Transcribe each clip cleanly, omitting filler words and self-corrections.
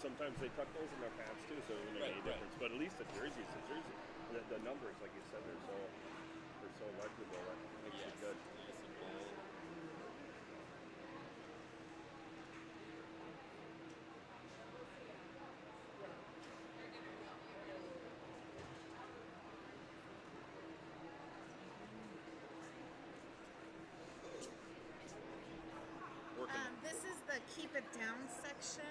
sometimes they tuck those in their pants too, so it doesn't make any difference. But at least the jersey is a jersey. The numbers, like you said, they're so legible. That makes it good. Nice and bold. This is the keep it down section.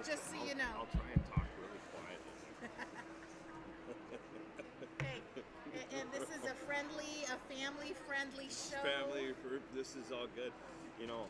Just so you know. I'll try and talk really quietly. Okay, and this is a family-friendly show. Family, this is all good. You know,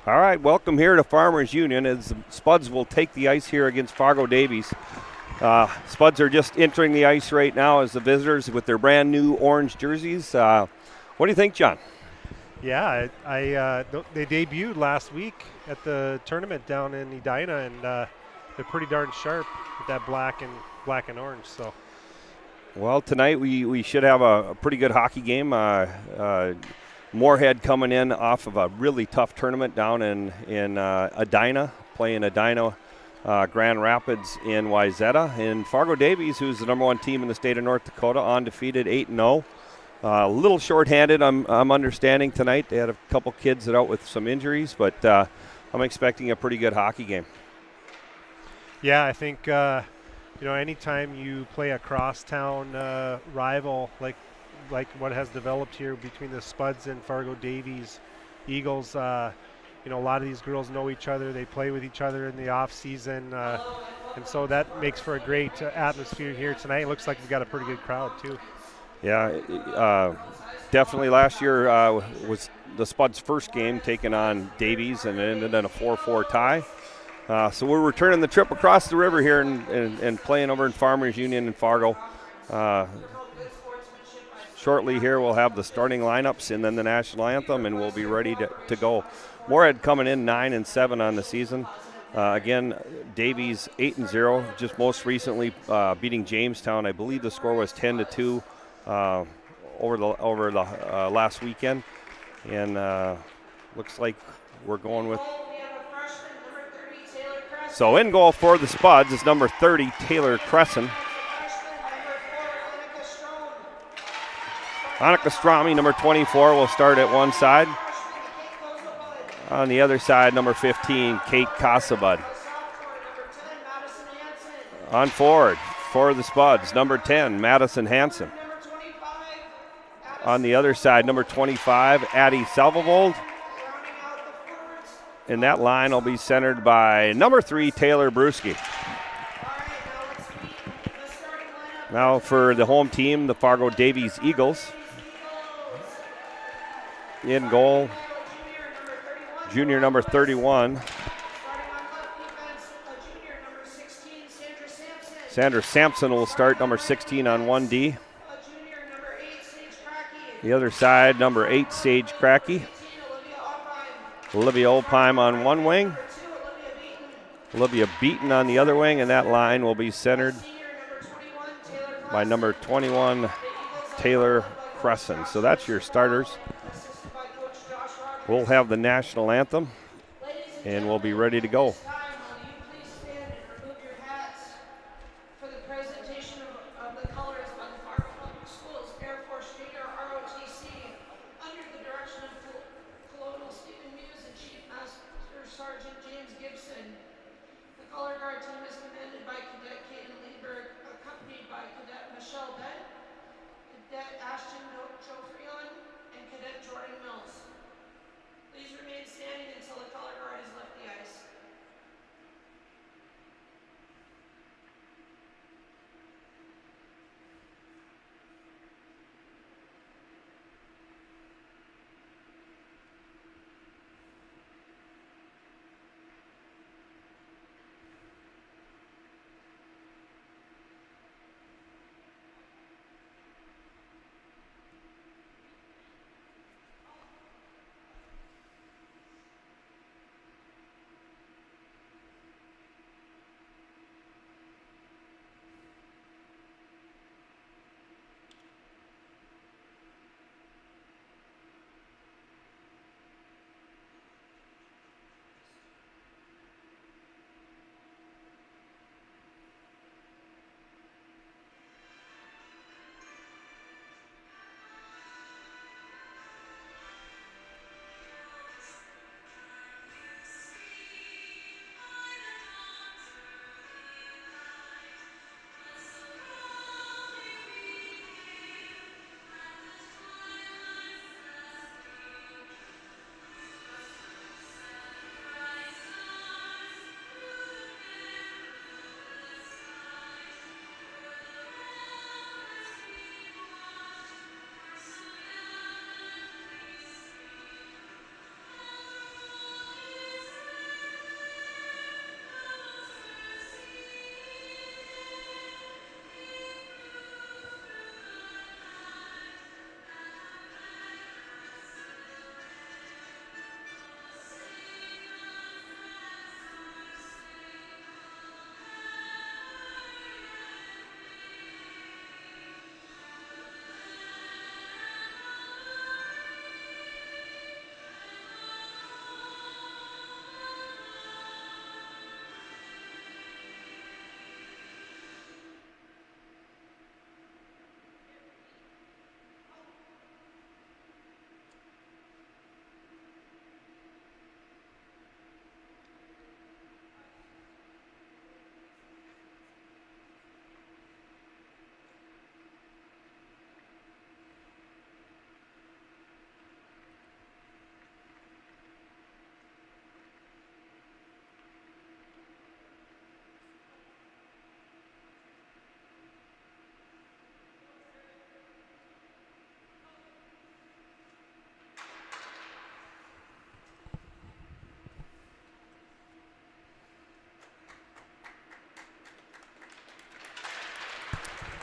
All right, welcome here to Farmers Union as the Spuds will take the ice here against Fargo Davies. Spuds are just entering the ice right now as the visitors with their brand new orange jerseys. What do you think, John? Yeah, they debuted last week at the tournament down in Edina, and they're pretty darn sharp with that black and orange. So, well, tonight we should have a pretty good hockey game. Moorhead coming in off of a really tough tournament down in Edina, playing Edina Grand Rapids in Wayzata. And Fargo Davies, who's the number 1 team in the state of North Dakota, undefeated 8-0. A little shorthanded, I'm understanding tonight. They had a couple kids that out with some injuries, but I'm expecting a pretty good hockey game. Yeah, I think anytime you play a crosstown rival like what has developed here between the Spuds and Fargo Davies Eagles, a lot of these girls know each other. They play with each other in the off season, and so that makes for a great atmosphere here tonight. It looks like we've got a pretty good crowd too. Yeah, definitely last year was the Spuds' first game taking on Davies, and it ended in a 4-4 tie. So we're returning the trip across the river here and playing over in Farmers Union in Fargo. Shortly here we'll have the starting lineups and then the national anthem, and we'll be ready to go. Moorhead coming in 9-7 on the season. Again, Davies 8-0, just most recently beating Jamestown. I believe the score was 10-2 over the last weekend, and looks like we're going with. So in goal for the Spuds is number 30, Taylor Crescent. Annika Strami, number 24, will start at one side. On the other side, number 15, Kate Casabud. On forward for the Spuds, number 10, Madison Hansen. On the other side, number 25, Addie Salvavold. And that line will be centered by number 3, Taylor Brewski. Now for the home team, the Fargo Davies Eagles. In goal, junior number 31, Sandra Sampson will start, number 16 on 1D. The other side, number 8, Sage Cracky. Olivia Opheim on one wing. Olivia Beaton on the other wing, and that line will be centered by number 21, Taylor Crescent. So that's your starters. We'll have the national anthem, and we'll be ready to go.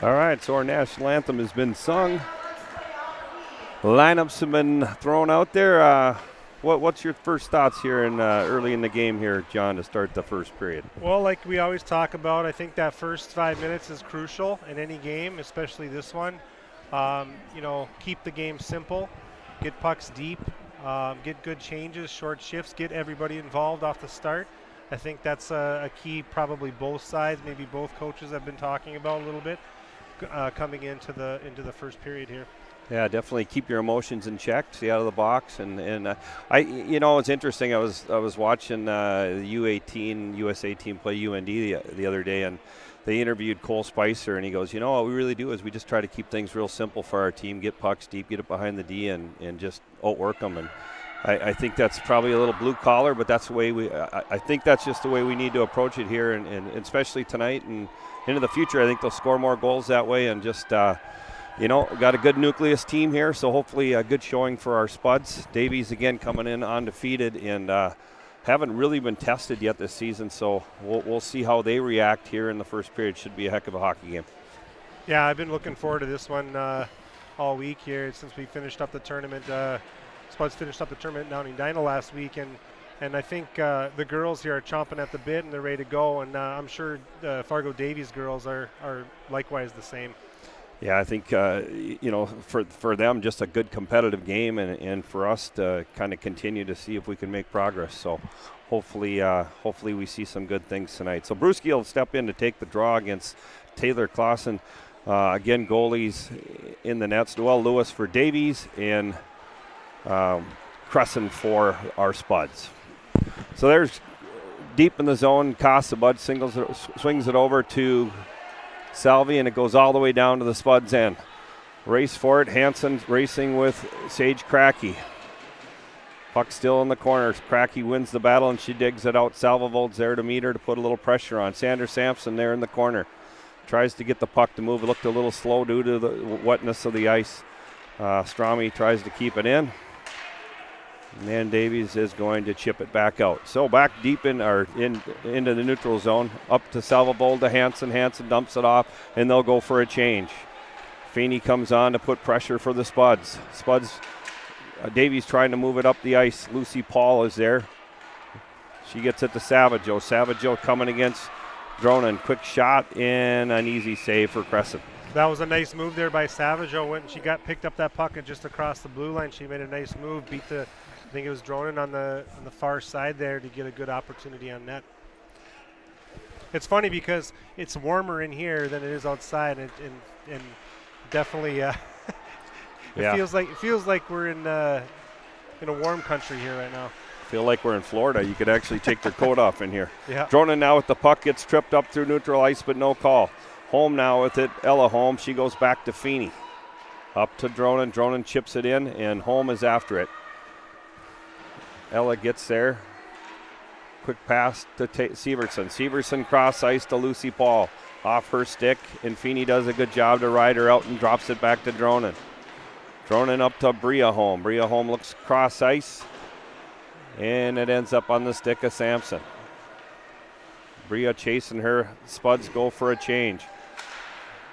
All right, so our national anthem has been sung. Lineups have been thrown out there. What's your first thoughts here in early in the game here, John, to start the first period? Well, like we always talk about, I think that first 5 minutes is crucial in any game, especially this one. Keep the game simple, get pucks deep, get good changes, short shifts, get everybody involved off the start. I think that's a key, probably both sides, maybe both coaches have been talking about a little bit coming into the first period here. Yeah, definitely keep your emotions in check. Stay out of the box, and it's interesting. I was watching the U18 USA team play UND the other day, and they interviewed Cole Spicer, and he goes, what we really do is we just try to keep things real simple for our team, get pucks deep, get it behind the D, and just outwork them. And I think that's probably a little blue collar, but that's the way I think that's just the way we need to approach it here, and especially tonight and into the future. I think they'll score more goals that way, and just got a good nucleus team here, so hopefully a good showing for our Spuds. Davies again coming in undefeated and haven't really been tested yet this season, so we'll see how they react here in the first period. Should be a heck of a hockey game. Yeah, I've been looking forward to this one all week here since we finished up the tournament. Spuds finished up the tournament down in Edina last week, and I think the girls here are chomping at the bit and they're ready to go, and I'm sure Fargo Davies girls are likewise the same. Yeah, I think, for them, just a good competitive game, and for us to kind of continue to see if we can make progress. So hopefully we see some good things tonight. So Brewski will step in to take the draw against Taylor Clausen. Again, goalies in the nets, Noel Lewis for Davies and Crescent for our Spuds. So there's deep in the zone. Bud swings it over to Salvi, and it goes all the way down to the Spuds end. Race for it. Hansen racing with Sage Cracky. Puck still in the corner. Cracky wins the battle, and she digs it out. Salvovold's there to meet her to put a little pressure on. Sandra Sampson there in the corner. Tries to get the puck to move. It looked a little slow due to the wetness of the ice. Strami tries to keep it in. And Davies is going to chip it back out. So back deep into the neutral zone. Up to Salvovold to Hansen. Hansen dumps it off, and they'll go for a change. Feeney comes on to put pressure for the Spuds. Davies trying to move it up the ice. Lucy Paul is there. She gets it to Savageau. Savageau coming against Dronen. Quick shot and an easy save for Crescent. That was a nice move there by Savageau. When she picked up that puck and just across the blue line, she made a nice move. Beat I think it was Dronen on the far side there to get a good opportunity on net. It's funny because it's warmer in here than it is outside, and definitely it feels like we're in a warm country here right now. Feel like we're in Florida. You could actually take your coat off in here. Yeah. Dronen now with the puck, gets tripped up through neutral ice, but no call. Holm now with it. Ella Holm. She goes back to Feeney. Up to Dronen. Dronen chips it in, and Holm is after it. Ella gets there. Quick pass to Severson. Severson cross ice to Lucy Paul. Off her stick, and Feeney does a good job to ride her out and drops it back to Dronen. Dronen up to Bria Holm. Bria Holm looks cross ice, and it ends up on the stick of Sampson. Bria chasing her. Spuds go for a change.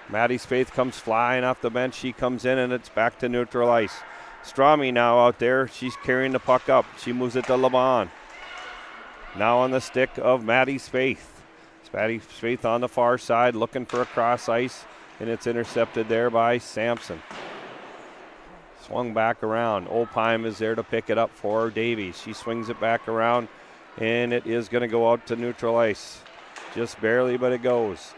Maddie Spaeth comes flying off the bench. She comes in, and it's back to neutral ice. Strami now out there. She's carrying the puck up. She moves it to LeBon. Now on the stick of Maddie Spaeth. Maddie Spaeth on the far side looking for a cross ice, and it's intercepted there by Sampson. Swung back around. Opheim is there to pick it up for Davies. She swings it back around, and it is going to go out to neutral ice. Just barely, but it goes.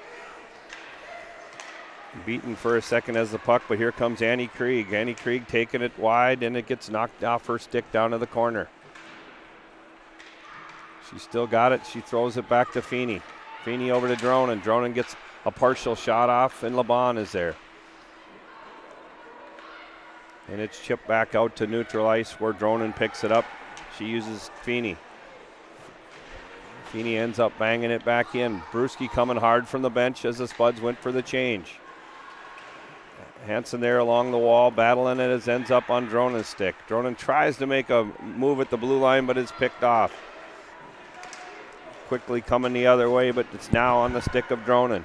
Beaten for a second as the puck, but here comes Annie Krieg. Annie Krieg taking it wide, and it gets knocked off her stick down to the corner. She still got it. She throws it back to Feeney. Feeney over to Dronen. Dronen gets a partial shot off, and LeBon is there. And it's chipped back out to neutral ice where Dronen picks it up. She uses Feeney. Feeney ends up banging it back in. Brewski coming hard from the bench as the Spuds went for the change. Hansen there along the wall, battling it as ends up on Dronen's stick. Dronen tries to make a move at the blue line, but it's picked off. Quickly coming the other way, but it's now on the stick of Dronen.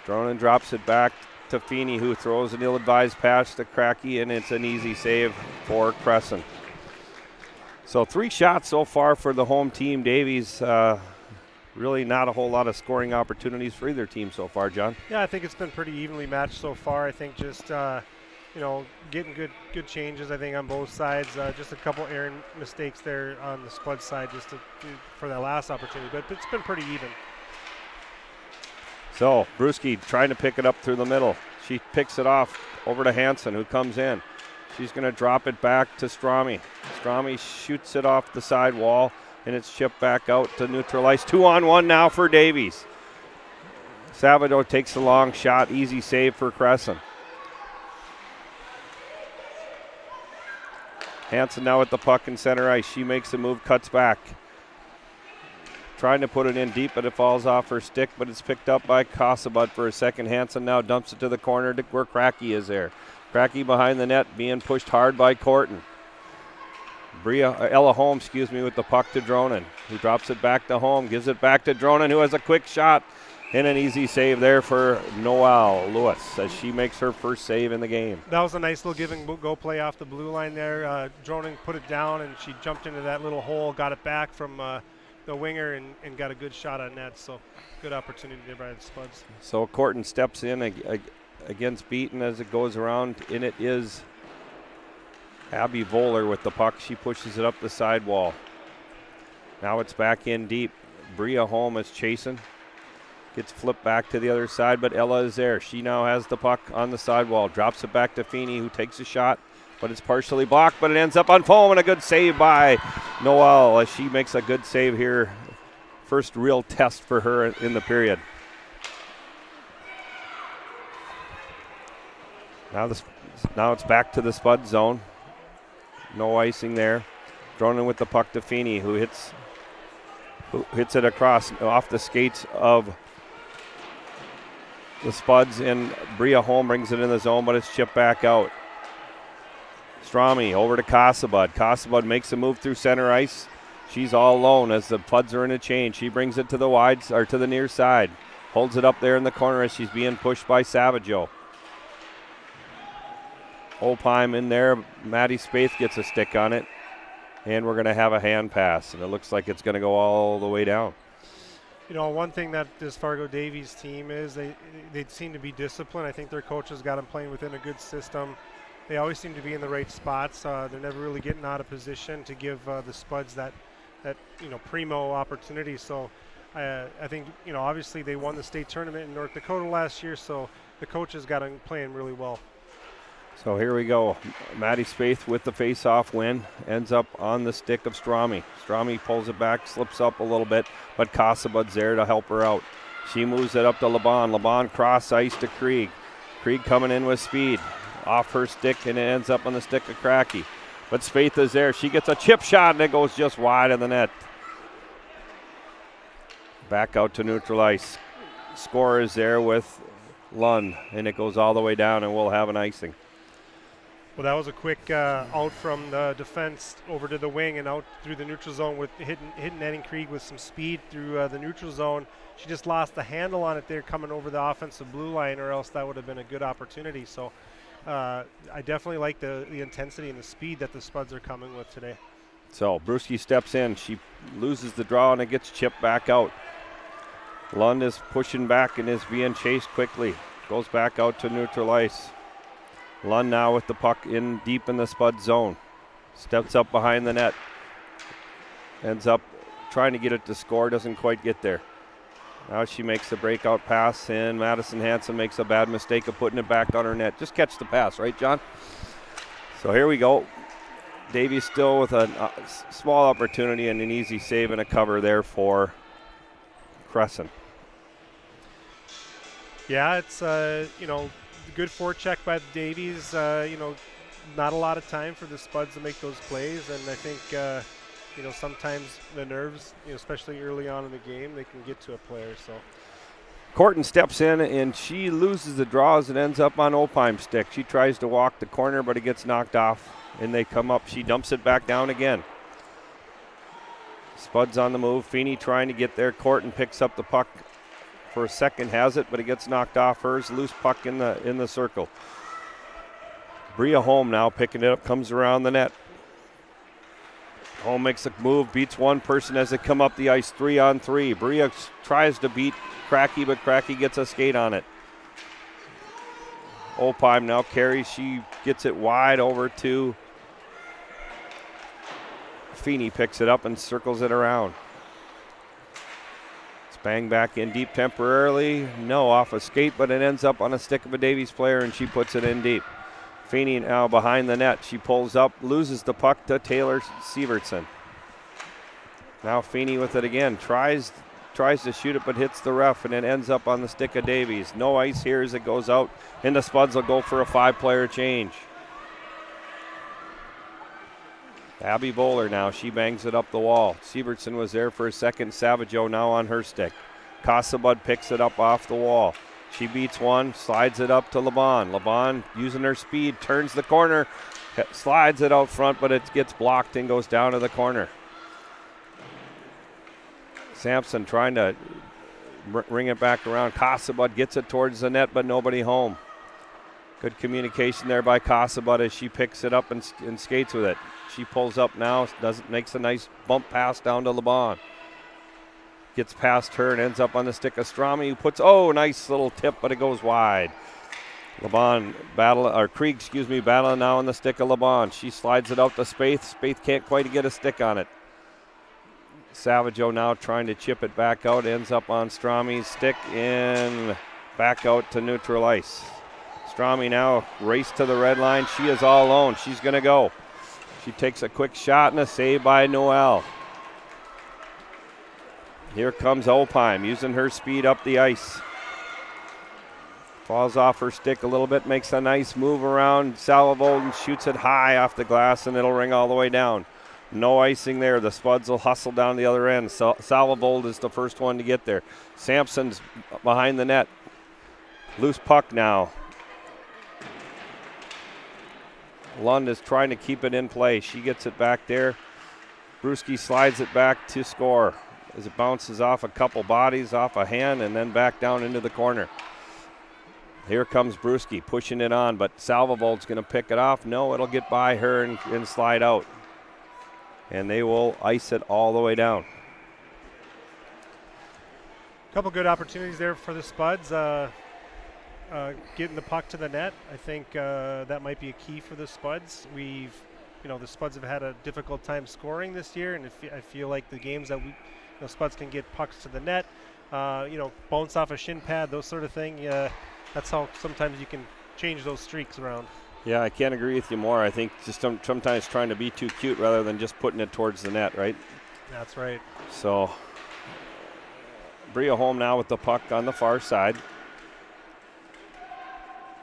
Dronin drops it back to Feeney, who throws an ill-advised pass to Cracky, and it's an easy save for Crescent. So 3 shots so far for the home team. Davies, really not a whole lot of scoring opportunities for either team so far, John. Yeah, I think it's been pretty evenly matched so far. I think just getting good changes, I think, on both sides. Just a couple errant mistakes there on the Spud side for that last opportunity, but it's been pretty even. So Brewski trying to pick it up through the middle. She picks it off over to Hansen, who comes in. She's going to drop it back to Strami. Strami shoots it off the side wall, and it's chipped back out to neutral ice. 2-on-1 now for Davies. Savado takes a long shot. Easy save for Crescent. Hansen now with the puck in center ice. She makes a move, cuts back. Trying to put it in deep, but it falls off her stick, but it's picked up by Casabut for a second. Hansen now dumps it to the corner to where Cracky is there. Cracky behind the net, being pushed hard by Corton. Ella Holmes, with the puck to Dronin. He drops it back to Holm, gives it back to Dronin, who has a quick shot, and an easy save there for Noelle Lewis as she makes her first save in the game. That was a nice little give and go play off the blue line there. Dronin put it down, and she jumped into that little hole, got it back from the winger, and got a good shot on net. So good opportunity there by the Spuds. So Corton steps in against Beaton as it goes around, and it is Abby Voller with the puck. She pushes it up the side wall. Now it's back in deep. Bria Holm is chasing. Gets flipped back to the other side, but Ella is there. She now has the puck on the sidewall. Drops it back to Feeney, who takes a shot, but it's partially blocked, but it ends up on foam, and a good save by Noelle as she makes a good save here. First real test for her in the period. Now it's back to the Spud zone. No icing there. Dronin with the puck to Feeney, who hits it across off the skates of the Spuds, and Bria Holm brings it in the zone, but it's chipped back out. Strami over to Casabud. Casabud makes a move through center ice. She's all alone as the Spuds are in a change. She brings it to the near side. Holds it up there in the corner as she's being pushed by Savageau. Opheim in there. Maddie Spaeth gets a stick on it. And we're going to have a hand pass, and it looks like it's going to go all the way down. One thing that this Fargo Davies team is, they seem to be disciplined. I think their coaches got them playing within a good system. They always seem to be in the right spots. They're never really getting out of position to give the Spuds that primo opportunity. So I think, obviously they won the state tournament in North Dakota last year, so the coaches got them playing really well. So here we go. Maddie Spaeth with the face-off win. Ends up on the stick of Strami. Strami pulls it back, slips up a little bit, but Casabud's there to help her out. She moves it up to LeBon. LeBon cross ice to Krieg. Krieg coming in with speed. Off her stick, and it ends up on the stick of Cracky. But Spaeth is there. She gets a chip shot, and it goes just wide of the net. Back out to neutral ice. Score is there with Lund, and it goes all the way down, and we'll have an icing. Well, that was a quick out from the defense over to the wing and out through the neutral zone with hitting Netting Krieg with some speed through the neutral zone. She just lost the handle on it there coming over the offensive blue line, or else that would have been a good opportunity. So I definitely like the intensity and the speed that the Spuds are coming with today. So Brewski steps in. She loses the draw, and it gets chipped back out. Lund is pushing back and is being chased quickly. Goes back out to neutral ice. Lund now with the puck in deep in the Spud zone. Steps up behind the net. Ends up trying to get it to score. Doesn't quite get there. Now she makes a breakout pass, and Madison Hansen makes a bad mistake of putting it back on her net. Just catch the pass, right, John? So here we go. Davies still with a small opportunity and an easy save and a cover there for Crescent. Yeah, it's, good forecheck by the Davies. Not a lot of time for the Spuds to make those plays, and I think, sometimes the nerves, especially early on in the game, they can get to a player. So Corton steps in, and she loses the draws and ends up on Opheim's stick. She tries to walk the corner, but it gets knocked off, and they come up. She dumps it back down again. Spuds on the move. Feeney trying to get there. Corton picks up the puck for a second, has it, but it gets knocked off hers. Loose puck in the circle. Bria Holm now picking it up, comes around the net. Holm makes a move, beats one person as they come up the ice, 3-on-3. Bria tries to beat Cracky, but Cracky gets a skate on it. Opheim now carries. She gets it wide over to Feeney, picks it up and circles it around. It's banged back in deep temporarily. No, off a skate, but it ends up on a stick of a Davies player, and she puts it in deep. Feeney now behind the net. She pulls up, loses the puck to Taylor Sievertson. Now Feeney with it again. Tries to shoot it, but hits the ref, and it ends up on the stick of Davies. No ice here as it goes out, and the Spuds will go for a 5-player change. Abby Bowler now, she bangs it up the wall. Sievertson was there for a second. Savageau now on her stick. Casabud picks it up off the wall. She beats one, slides it up to LeBon. LeBon, using her speed, turns the corner, slides it out front, but it gets blocked and goes down to the corner. Sampson trying to ring it back around. Casabud gets it towards the net, but nobody home. Good communication there by Casabud as she picks it up and skates with it. She pulls up now, makes a nice bump pass down to LeBon. Gets past her and ends up on the stick of Strami, who puts, nice little tip, but it goes wide. Krieg battling now on the stick of LeBon. She slides it out to Spaeth. Spaeth can't quite get a stick on it. Savageau now trying to chip it back out, ends up on Strami's stick and back out to neutral ice. Strami now race to the red line. She is all alone. She's going to go. She takes a quick shot and a save by Noel. Here comes Opheim using her speed up the ice. Falls off her stick a little bit, makes a nice move around Salivold and shoots it high off the glass, and it'll ring all the way down. No icing there. The Spuds will hustle down the other end. Salivold is the first one to get there. Sampson's behind the net. Loose puck now. Lund is trying to keep it in play. She gets it back there. Brewski slides it back to score as it bounces off a couple bodies, off a hand, and then back down into the corner. Here comes Brewski pushing it on, but Salvovold's going to pick it off. No, it'll get by her and slide out. And they will ice it all the way down. Couple good opportunities there for the Spuds. Getting the puck to the net, I think that might be a key for the Spuds. The Spuds have had a difficult time scoring this year, and I feel like the games that Spuds can get pucks to the net, bounce off a shin pad, those sort of thing. That's how sometimes you can change those streaks around. Yeah, I can't agree with you more. I think just sometimes trying to be too cute rather than just putting it towards the net, right? That's right. So, Bria Holm now with the puck on the far side.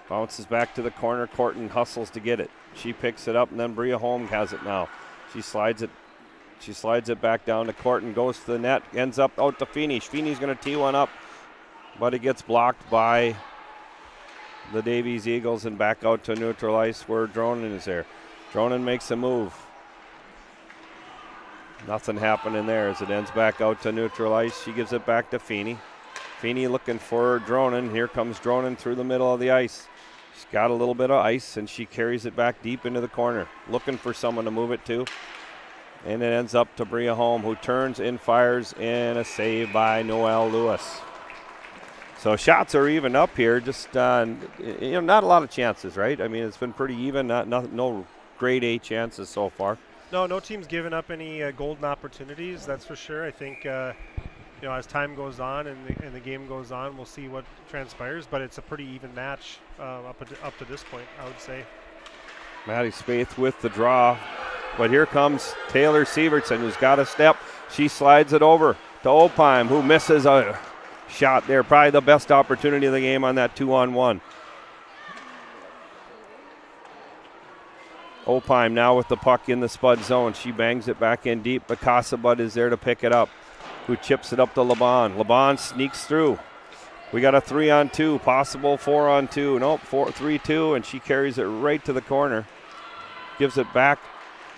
Bounces back to the corner. Corton hustles to get it. She picks it up, and then Bria Holm has it now. She slides it back down to Corton, goes to the net, ends up out to Feeney. Feeney's going to tee one up, but it gets blocked by the Davies Eagles and back out to neutral ice where Dronen is there. Dronen makes a move. Nothing happening there as it ends back out to neutral ice. She gives it back to Feeney. Feeney looking for Dronen. Here comes Dronen through the middle of the ice. She's got a little bit of ice, and she carries it back deep into the corner, looking for someone to move it to. And it ends up to Bria Holm, who turns and fires in a save by Noelle Lewis. So shots are even up here. Just not a lot of chances, right? I mean, it's been pretty even. No grade A chances so far. No team's given up any golden opportunities. That's for sure. I think as time goes on and the game goes on, we'll see what transpires. But it's a pretty even match up to this point, I would say. Maddie Spaeth with the draw. But here comes Taylor Sievertson, who's got a step. She slides it over to Opheim, who misses a shot there. Probably the best opportunity of the game on that 2-on-1. Opheim now with the puck in the Spud zone. She bangs it back in deep, but Casabud is there to pick it up, who chips it up to LeBon. LeBon sneaks through. We got a 3-on-2, possible 4-on-2. Nope, 3-2, and she carries it right to the corner. Gives it back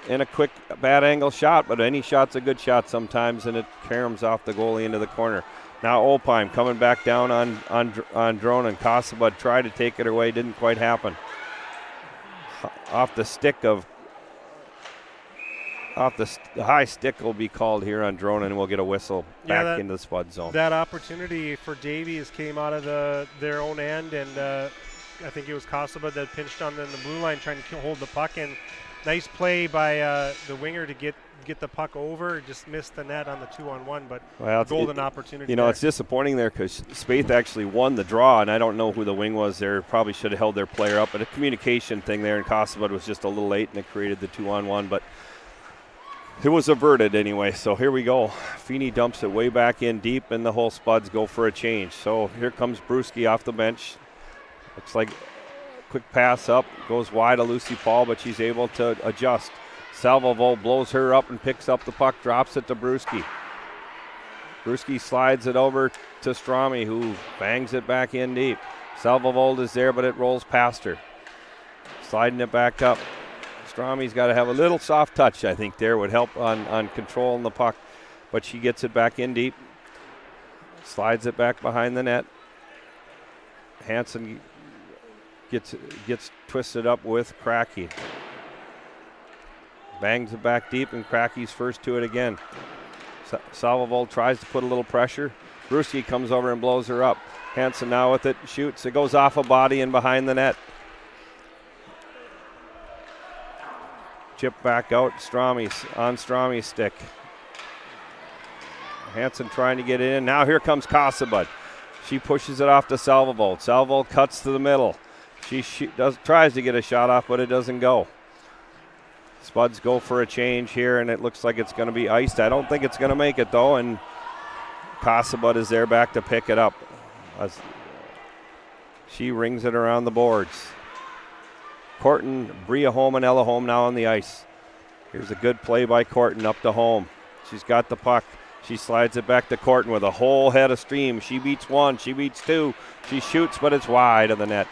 and a quick bad angle shot, but any shot's a good shot sometimes, and it caroms off the goalie into the corner. Now Opheim coming back down on Drone, and Kossabud tried to take it away, didn't quite happen. The high stick will be called here on Drone, and we'll get a whistle back into the Spud zone. That opportunity for Davies came out of their own end, and I think it was Kossabud that pinched on the blue line trying to hold the puck, and nice play by the winger to get the puck over. Just missed the net on the 2-on-1, but golden opportunity. You know, it's disappointing there because Spaeth actually won the draw, and I don't know who the wing was there. Probably should have held their player up, but a communication thing there, and Kossabud was just a little late, and it created the 2-on-1, but it was averted anyway. So here we go. Feeney dumps it way back in deep, and the whole Spuds go for a change. So here comes Brewski off the bench. Looks like quick pass up, goes wide of Lucy Paul, but she's able to adjust. Salvovo blows her up and picks up the puck, drops it to Brewski. Brewski slides it over to Strami, who bangs it back in deep. Salvovold is there, but it rolls past her. Sliding it back up. Strami's got to have a little soft touch, I think, there would help on controlling the puck, but she gets it back in deep. Slides it back behind the net. Hansen gets twisted up with Cracky. Bangs it back deep, and Cracky's first to it again. Salvovold tries to put a little pressure. Brewski comes over and blows her up. Hansen now with it, shoots. It goes off a body and behind the net. Chip back out, Strami's stick. Hansen trying to get it in. Now here comes Kossabud. She pushes it off to Salvovold. Salvovold cuts to the middle. She tries to get a shot off, but it doesn't go. Spuds go for a change here, and it looks like it's going to be iced. I don't think it's going to make it, though, and Kossabud is there back to pick it up. She rings it around the boards. Corton, Bria Home, and Ella Home now on the ice. Here's a good play by Corton up to Home. She's got the puck. She slides it back to Corton with a whole head of steam. She beats one, she beats two. She shoots, but it's wide of the net.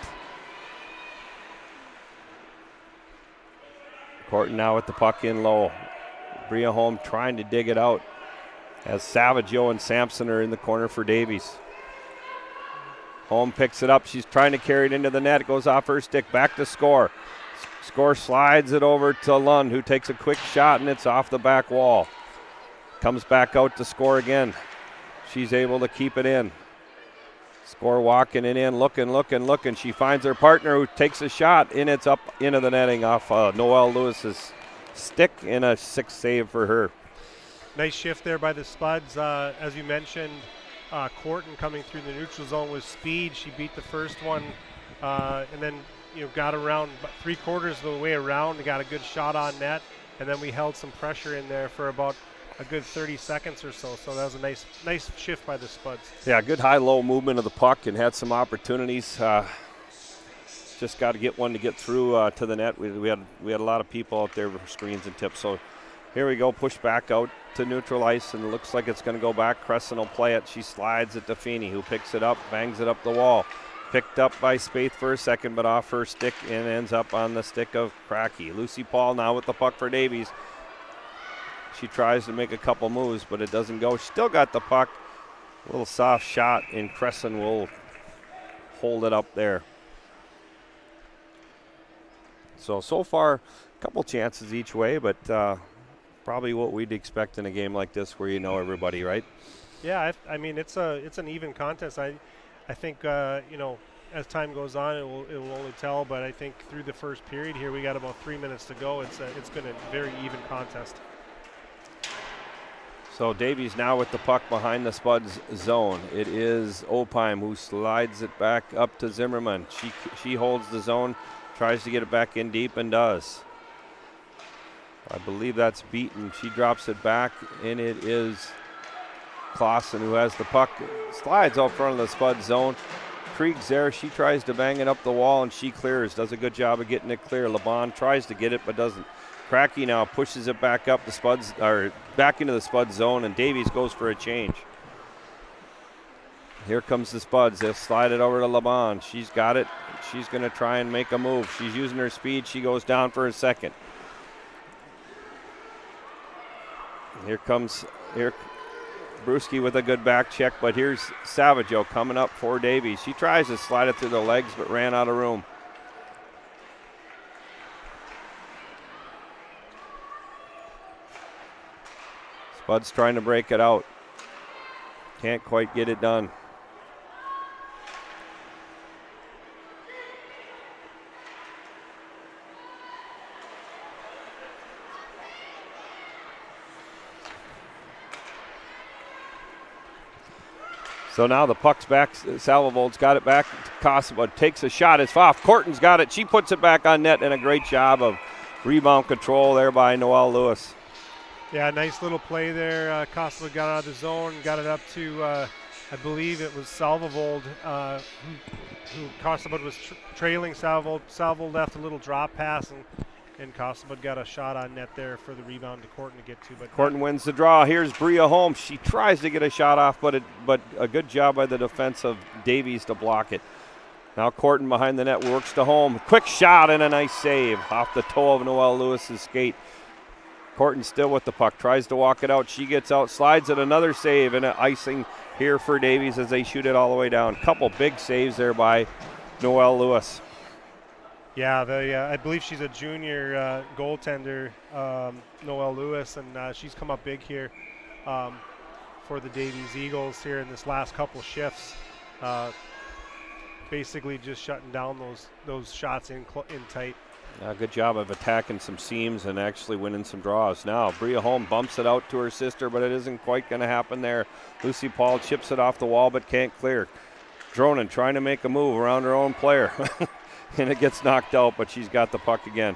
Corton now with the puck in low. Bria Home trying to dig it out as Savaggio and Sampson are in the corner for Davies. Home picks it up. She's trying to carry it into the net. It goes off her stick. Back to Score. Score slides it over to Lund, who takes a quick shot, and it's off the back wall. Comes back out to Score again. She's able to keep it in. Score walking it in, looking. She finds her partner, who takes a shot, and it's up into the netting off Noelle Lewis's stick, and a 6th save for her. Nice shift there by the Spuds. As you mentioned, Corton coming through the neutral zone with speed. She beat the first one, and then got around 3/4 of the way around and got a good shot on net, and then we held some pressure in there for about a good 30 seconds or so. So that was a nice shift by the Spuds. Yeah, good high-low movement of the puck and had some opportunities. Just got to get one to get through to the net. We had a lot of people out there for screens and tips. So here we go, push back out to neutral ice, and it looks like it's going to go back. Crescent will play it. She slides it to Feeney, who picks it up, bangs it up the wall. Picked up by Spaeth for a second, but off her stick and ends up on the stick of Cracky. Lucy Paul now with the puck for Davies. She tries to make a couple moves, but it doesn't go. She still got the puck. A little soft shot, and Crescent will hold it up there. So far, a couple chances each way, but probably what we'd expect in a game like this where you know everybody, right? Yeah, I mean, it's an even contest. I think, as time goes on, it will only tell, but I think through the first period here, we got about 3 minutes to go. It's been a very even contest. So Davies now with the puck behind the Spuds zone. It is Opheim who slides it back up to Zimmerman. She holds the zone, tries to get it back in deep, and does. I believe that's beaten. She drops it back, and it is Clausen who has the puck. Slides out front of the Spud zone. Krieg's there. She tries to bang it up the wall, and she clears. Does a good job of getting it clear. LeBon tries to get it, but doesn't. Cracky now pushes it back up the Spuds, or back into the Spud zone, and Davies goes for a change. Here comes the Spuds. They'll slide it over to LeBon. She's got it. She's going to try and make a move. She's using her speed. She goes down for a second. Here comes Brewski with a good back check, but here's Savageau coming up for Davies. She tries to slide it through the legs, but ran out of room. Spud's trying to break it out. Can't quite get it done. So now the puck's back. Salvovold's got it back. Kosovo takes a shot. It's off. Corton's got it. She puts it back on net, and a great job of rebound control there by Noelle Lewis. Yeah, nice little play there. Kosovo got out of the zone, got it up to, I believe it was Salvovold, who Kosovo was trailing Salvovold. Salvovold left a little drop pass, and Kosovo got a shot on net there for the rebound to Corton to get to. But Corton wins the draw. Here's Bria Holmes. She tries to get a shot off, but a good job by the defense of Davies to block it. Now Corton behind the net works to home. Quick shot and a nice save off the toe of Noelle Lewis's skate. Corton still with the puck, tries to walk it out. She gets out, slides it, another save, and an icing here for Davies as they shoot it all the way down. Couple big saves there by Noelle Lewis. Yeah, I believe she's a junior goaltender, Noelle Lewis, and she's come up big here for the Davies Eagles here in this last couple shifts. Basically just shutting down those shots in tight. Good job of attacking some seams and actually winning some draws. Now Bria Holm bumps it out to her sister, but it isn't quite going to happen there. Lucy Paul chips it off the wall but can't clear. Dronen trying to make a move around her own player. And it gets knocked out, but she's got the puck again.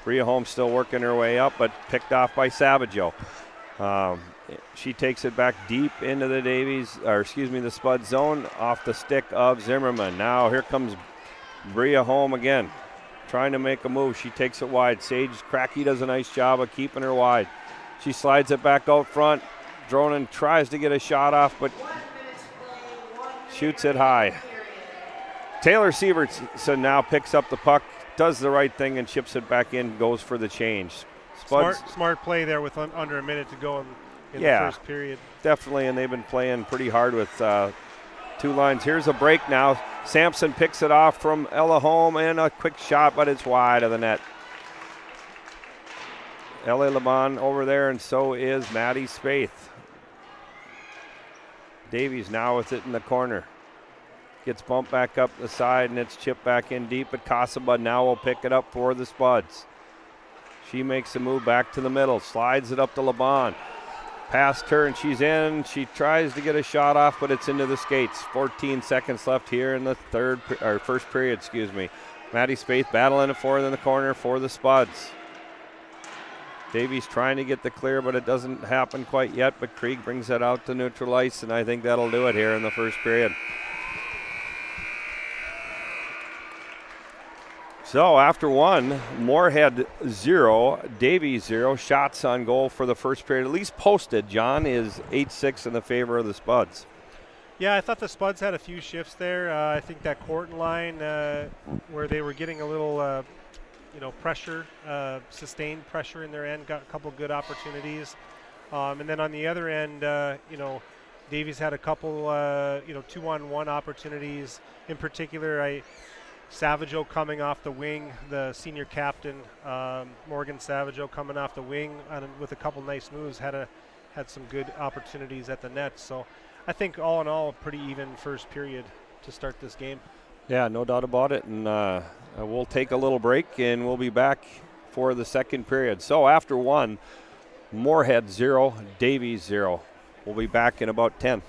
Bria Holmes still working her way up, but picked off by Savageau. She takes it back deep into the the Spud zone off the stick of Zimmerman. Now here comes Bria Holm again, trying to make a move. She takes it wide. Sage Cracky does a nice job of keeping her wide. She slides it back out front. Dronen tries to get a shot off, but shoots it high. Taylor Sievertson now picks up the puck, does the right thing, and chips it back in, goes for the change. Smart play there with under a minute to go in the first period. Definitely, and they've been playing pretty hard with two lines. Here's a break now. Sampson picks it off from Ella Holm, and a quick shot, but it's wide of the net. Ella Laban over there, and so is Maddie Spaeth. Davies now with it in the corner. Gets bumped back up the side, and it's chipped back in deep, but Kosovo now will pick it up for the Spuds. She makes a move back to the middle, slides it up to Laban. Past her, and she's in. She tries to get a shot off, but it's into the skates. 14 seconds left here in the first period, Maddie Spaeth battling it forward in the corner for the Spuds. Davies trying to get the clear, but it doesn't happen quite yet, but Krieg brings it out to neutral ice, and I think that'll do it here in the first period. So after one, Moorhead 0, Davies 0. Shots on goal for the first period, at least posted. John is 8-6 in the favor of the Spuds. Yeah, I thought the Spuds had a few shifts there. I think that Corton line where they were getting a little, pressure, sustained pressure in their end, got a couple good opportunities. And then on the other end, Davies had a couple, 2-on-1 opportunities. In particular, Savageau coming off the wing, the senior captain, Morgan Savageau coming off the wing with a couple nice moves, had some good opportunities at the net. So I think all in all, a pretty even first period to start this game. Yeah, no doubt about it. And we'll take a little break, and we'll be back for the second period. So after one, Moorhead 0, Davies 0. We'll be back in about 10.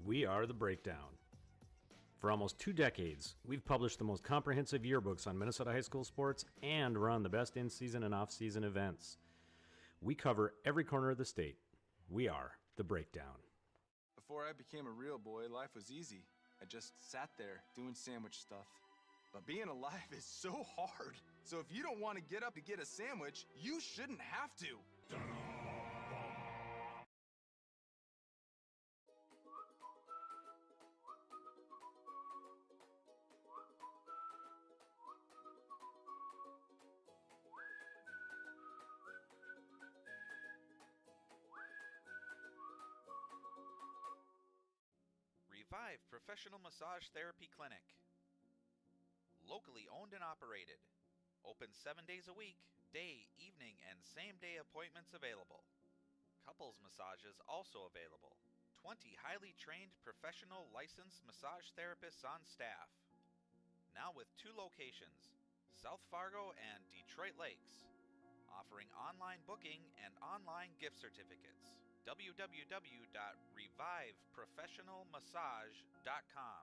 We are The Breakdown. For almost 2 decades, we've published the most comprehensive yearbooks on Minnesota high school sports and run the best in-season and off-season events. We cover every corner of the state. We are The Breakdown. Before I became a real boy, life was easy. I just sat there doing sandwich stuff. But being alive is so hard. So if you don't want to get up to get a sandwich, you shouldn't have to. Revive Professional Massage Therapy Clinic. Locally owned and operated. Open 7 days a week, day, evening, and same-day appointments available. Couples massages also available. 20 highly trained professional licensed massage therapists on staff. Now with 2 locations, South Fargo and Detroit Lakes. Offering online booking and online gift certificates. www.reviveprofessionalmassage.com.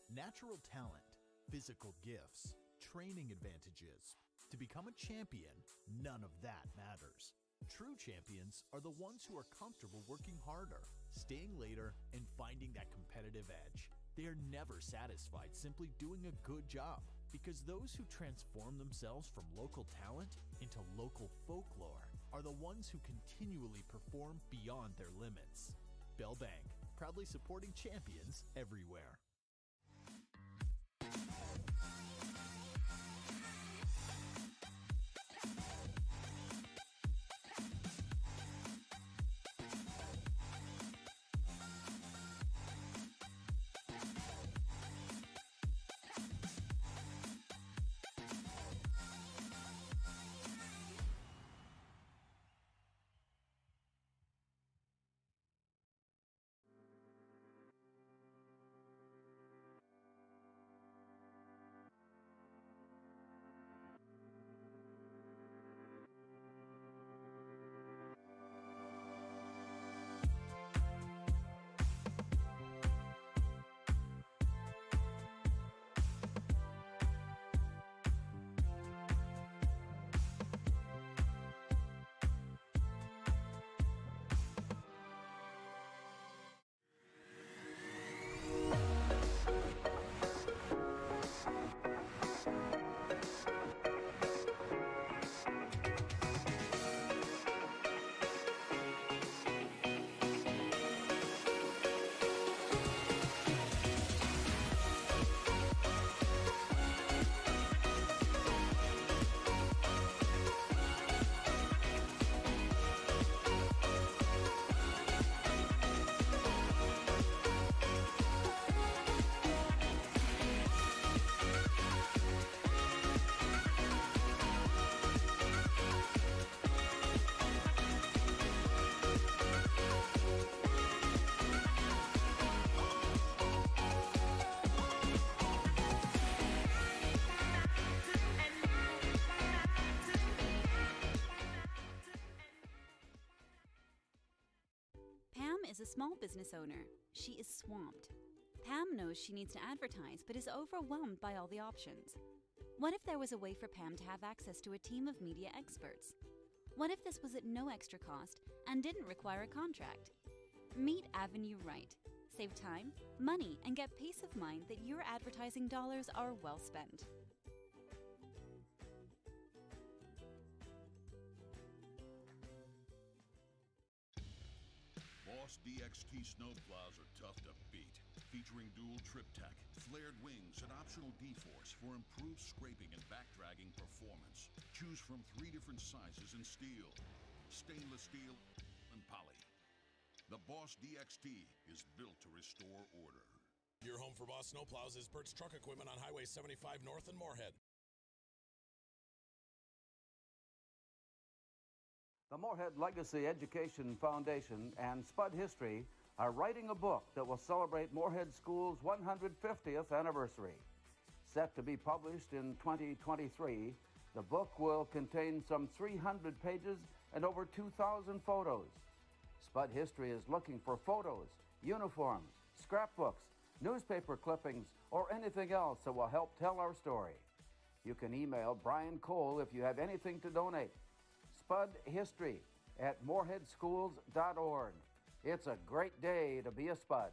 Natural talent, physical gifts, training advantages. To become a champion, none of that matters. True champions are the ones who are comfortable working harder, staying later, and finding that competitive edge. They are never satisfied simply doing a good job, because those who transform themselves from local talent into local folklore are the ones who continually perform beyond their limits. Bell Bank, proudly supporting champions everywhere. small business owner, she is swamped. Pam knows she needs to advertise but is overwhelmed by all the options. What if there was a way for Pam to have access to a team of media experts? What if this was at no extra cost and didn't require a contract? Meet Avenue Right. Save time, money, and get peace of mind that your advertising dollars are well spent. Boss DXT snowplows are tough to beat. Featuring dual trip tech, flared wings, and optional D-force for improved scraping and backdragging performance. Choose from 3 different sizes in steel, stainless steel, and poly. The Boss DXT is built to restore order. Your home for Boss snowplows is Bert's Truck Equipment on Highway 75 North in Moorhead. The Moorhead Legacy Education Foundation and Spud History are writing a book that will celebrate Moorhead School's 150th anniversary. Set to be published in 2023, the book will contain some 300 pages and over 2,000 photos. Spud History is looking for photos, uniforms, scrapbooks, newspaper clippings, or anything else that will help tell our story. You can email Brian Cole if you have anything to donate. Spud History at moorheadschools.org. It's a great day to be a Spud.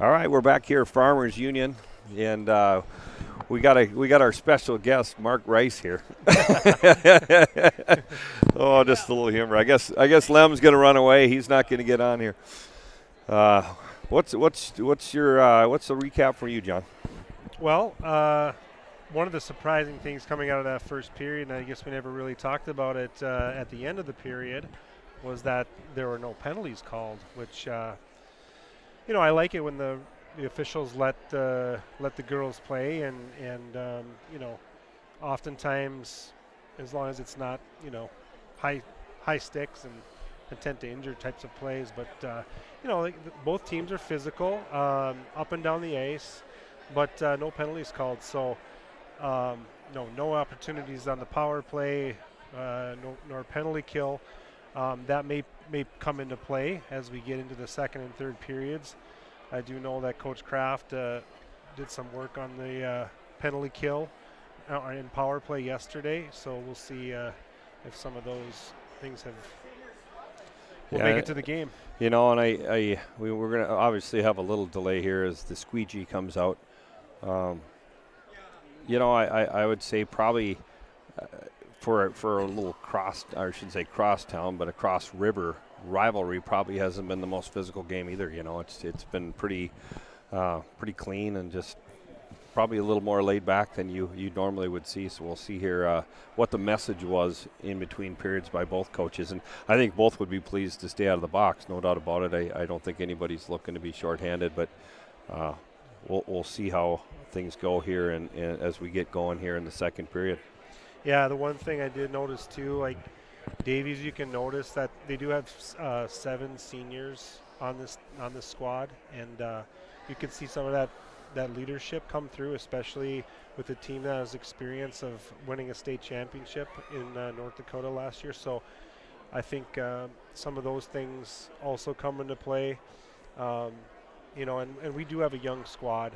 All right, we're back here at Farmers Union, and we got our special guest, Mark Rice, here. Oh, just a little humor. I guess Lem's going to run away. He's not going to get on here. What's the recap for you, John? Well, one of the surprising things coming out of that first period, and I guess we never really talked about it at the end of the period, was that there were no penalties called, which I like it when the officials let the girls play, and oftentimes, as long as it's not high sticks and intent to injure types of plays, but both teams are physical up and down the ice, but no penalties called. So no opportunities on the power play, nor penalty kill. That may come into play as we get into the second and third periods. I do know that Coach Kraft did some work on the penalty kill in power play yesterday, so we'll see if some of those things will make it to the game. And we're going to obviously have a little delay here as the squeegee comes out. I would say probably for a little cross town, but a cross river rivalry probably hasn't been the most physical game either. It's been pretty clean and just probably a little more laid back than you normally would see. So we'll see here what the message was in between periods by both coaches, and I think both would be pleased to stay out of the box, no doubt about it. I don't think anybody's looking to be shorthanded, but we'll see how things go here and as we get going here in the second period. Yeah, the one thing I did notice too, like Davies, you can notice that they do have 7 seniors on this squad, and you can see some of that leadership come through, especially with a team that has experience of winning a state championship in North Dakota last year. So I think some of those things also come into play. And we do have a young squad.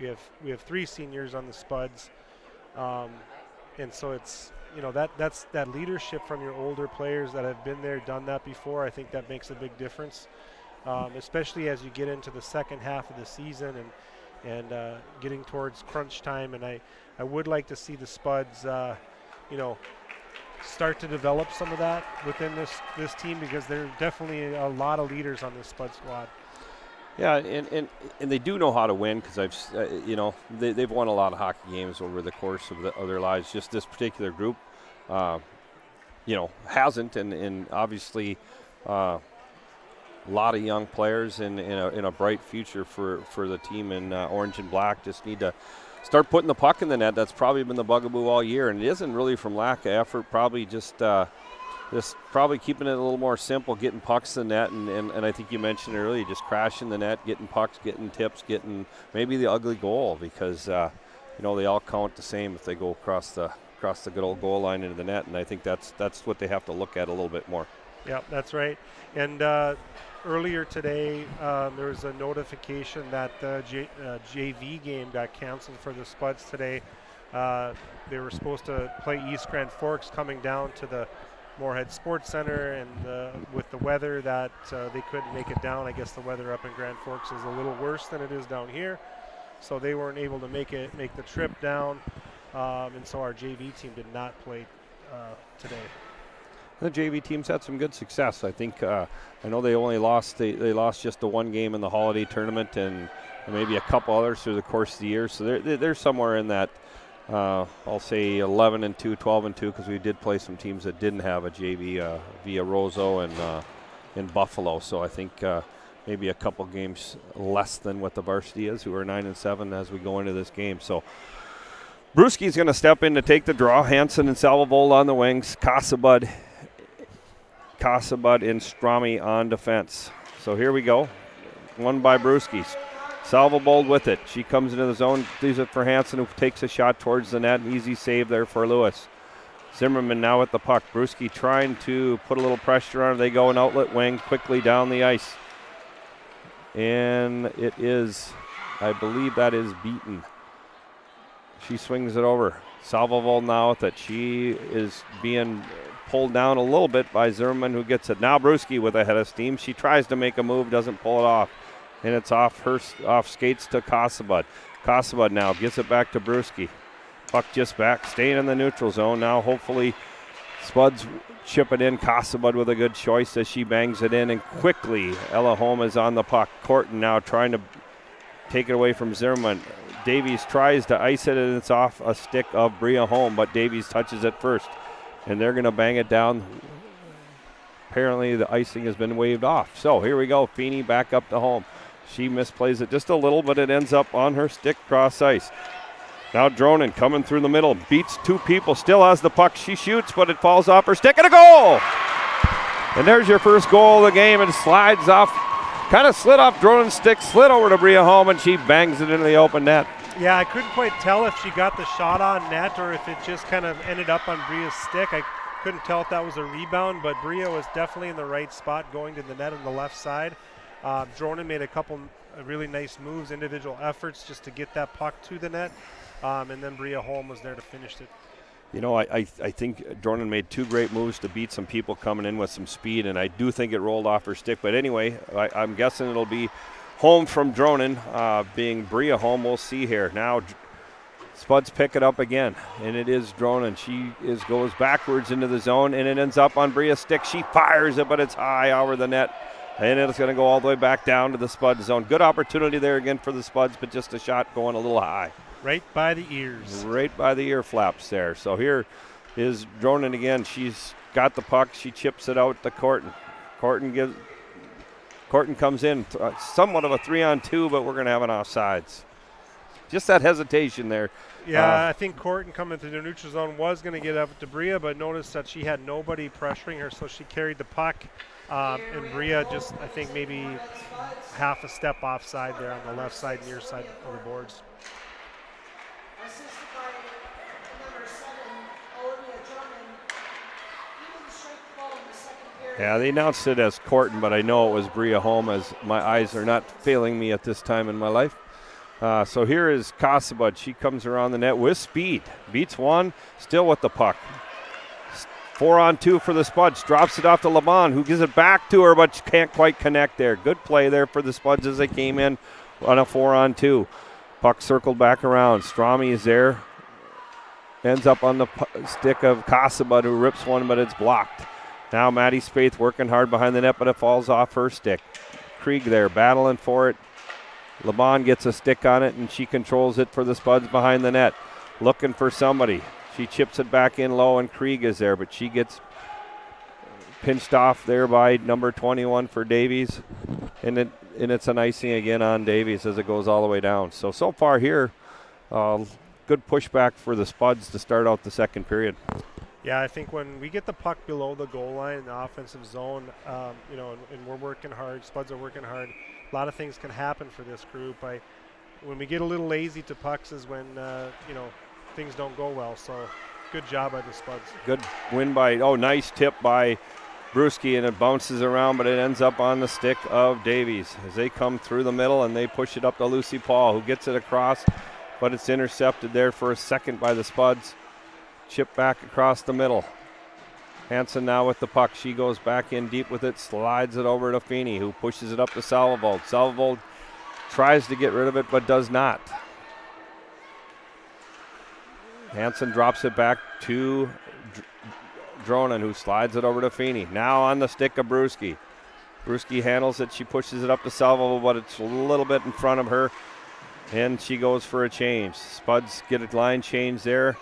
We have 3 seniors on the Spuds, and so it's that's that leadership from your older players that have been there, done that before. I think that makes a big difference, especially as you get into the second half of the season and getting towards crunch time. And I would like to see the Spuds, start to develop some of that within this team, because there are definitely a lot of leaders on this Spud squad. Yeah, and they do know how to win, because they've won a lot of hockey games over the course of their lives. Just this particular group, hasn't, and obviously a lot of young players in a bright future for the team in orange and black. Just need to start putting the puck in the net. That's probably been the bugaboo all year, and it isn't really from lack of effort. Probably just probably keeping it a little more simple, getting pucks in the net, and I think you mentioned earlier, just crashing the net, getting pucks, getting tips, getting maybe the ugly goal, because they all count the same if they go across the good old goal line into the net, and I think that's what they have to look at a little bit more. Yeah, that's right. And earlier today, there was a notification that the JV game got canceled for the Spuds today. They were supposed to play East Grand Forks coming down to the Moorhead Sports Center, and with the weather that they couldn't make it down. I guess the weather up in Grand Forks is a little worse than it is down here, so they weren't able to make the trip down, and so our JV team did not play today. The JV team's had some good success. I think I know they only lost they lost just the one game in the holiday tournament, and maybe a couple others through the course of the year, so they're somewhere in that I'll say 11-2, 12-2, because we did play some teams that didn't have a JV via Roseau and in Buffalo. So I think maybe a couple games less than what the varsity is, who are 9-7 as we go into this game. So Brewski's going to step in to take the draw. Hansen and Salvovold on the wings. Kasabud and Strami on defense. So here we go. One by Brewski's. Salvovold with it. She comes into the zone, leaves it for Hansen, who takes a shot towards the net. An easy save there for Lewis. Zimmerman now with the puck. Brewski trying to put a little pressure on her. They go an outlet wing quickly down the ice. And it is, I believe that is beaten. She swings it over. Salvovold now with it. She is being pulled down a little bit by Zimmerman, who gets it. Now Brewski with a head of steam. She tries to make a move, doesn't pull it off. and it's off skates to Kasabud. Kasabud now gives it back to Brewski. Puck just back, staying in the neutral zone. Now hopefully Spuds chip it in. Kasabud with a good choice as she bangs it in, and quickly Ella Holm is on the puck. Corton now trying to take it away from Zimmerman. Davies tries to ice it, and it's off a stick of Bria Holm, but Davies touches it first, and they're going to bang it down. Apparently the icing has been waved off. So here we go. Feeney back up to Holm. She misplays it just a little, but it ends up on her stick cross ice. Now Dronin coming through the middle, beats two people, still has the puck. She shoots, but it falls off her stick, and a goal! And there's your first goal of the game. It slides off, kind of slid off Dronin's stick, slid over to Bria Holm, and she bangs it into the open net. Yeah, I couldn't quite tell if she got the shot on net or if it just kind of ended up on Bria's stick. I couldn't tell if that was a rebound, but Bria was definitely in the right spot going to the net on the left side. Dronin made a couple really nice moves, individual efforts just to get that puck to the net. And then Bria Holm was there to finish it. You know, I think Dronin made two great moves to beat some people coming in with some speed, and I do think it rolled off her stick. But anyway, I'm guessing it'll be Holm from Dronin, being Bria Holm. We'll see here. Now Spuds pick it up again, and it is Dronin. She goes backwards into the zone, and it ends up on Bria's stick. She fires it, but it's high over the net, and it's going to go all the way back down to the Spuds zone. Good opportunity there again for the Spuds, but just a shot going a little high. Right by the ears. Right by the ear flaps there. So here is Dronin again. She's got the puck. She chips it out to Corton. Corton comes in, somewhat of a 3-on-2, but we're going to have an offsides. Just that hesitation there. Yeah, I think Corton coming through the neutral zone was going to get up to Bria, but noticed that she had nobody pressuring her, so she carried the puck. And Bria just, I think, maybe half a step offside there on the left side, near side of the boards. Yeah, they announced it as Corton, but I know it was Bria Holm, as my eyes are not failing me at this time in my life. So here is Kasabud. She comes around the net with speed. Beats one, still with the puck. 4-on-2 for the Spuds. Drops it off to LeBon, who gives it back to her, but can't quite connect there. Good play there for the Spuds as they came in on a 4-on-2. Puck circled back around. Strami is there. Ends up on the stick of Kasabud, who rips one, but it's blocked. Now Maddie Spaeth working hard behind the net, but it falls off her stick. Krieg there battling for it. LeBon gets a stick on it, and she controls it for the Spuds behind the net. Looking for somebody. She chips it back in low, and Krieg is there, but she gets pinched off there by number 21 for Davies. And it's an icing again on Davies as it goes all the way down. So far here, good pushback for the Spuds to start out the second period. Yeah, I think when we get the puck below the goal line in the offensive zone, and we're working hard, Spuds are working hard, a lot of things can happen for this group. When we get a little lazy to pucks is when, things don't go well. So good job by the Spuds. Good win nice tip by Brewski, and it bounces around, but it ends up on the stick of Davies as they come through the middle, and they push it up to Lucy Paul, who gets it across, but it's intercepted there for a second by the Spuds. Chip back across the middle. Hansen now with the puck. She goes back in deep with it, slides it over to Feeney, who pushes it up to Salvold. Salvold tries to get rid of it, but does not. Hansen drops it back to Dronin, who slides it over to Feeney. Now on the stick of Brewski. Brewski handles it. She pushes it up to Salvold, but it's a little bit in front of her, and she goes for a change. Spuds get a line change there.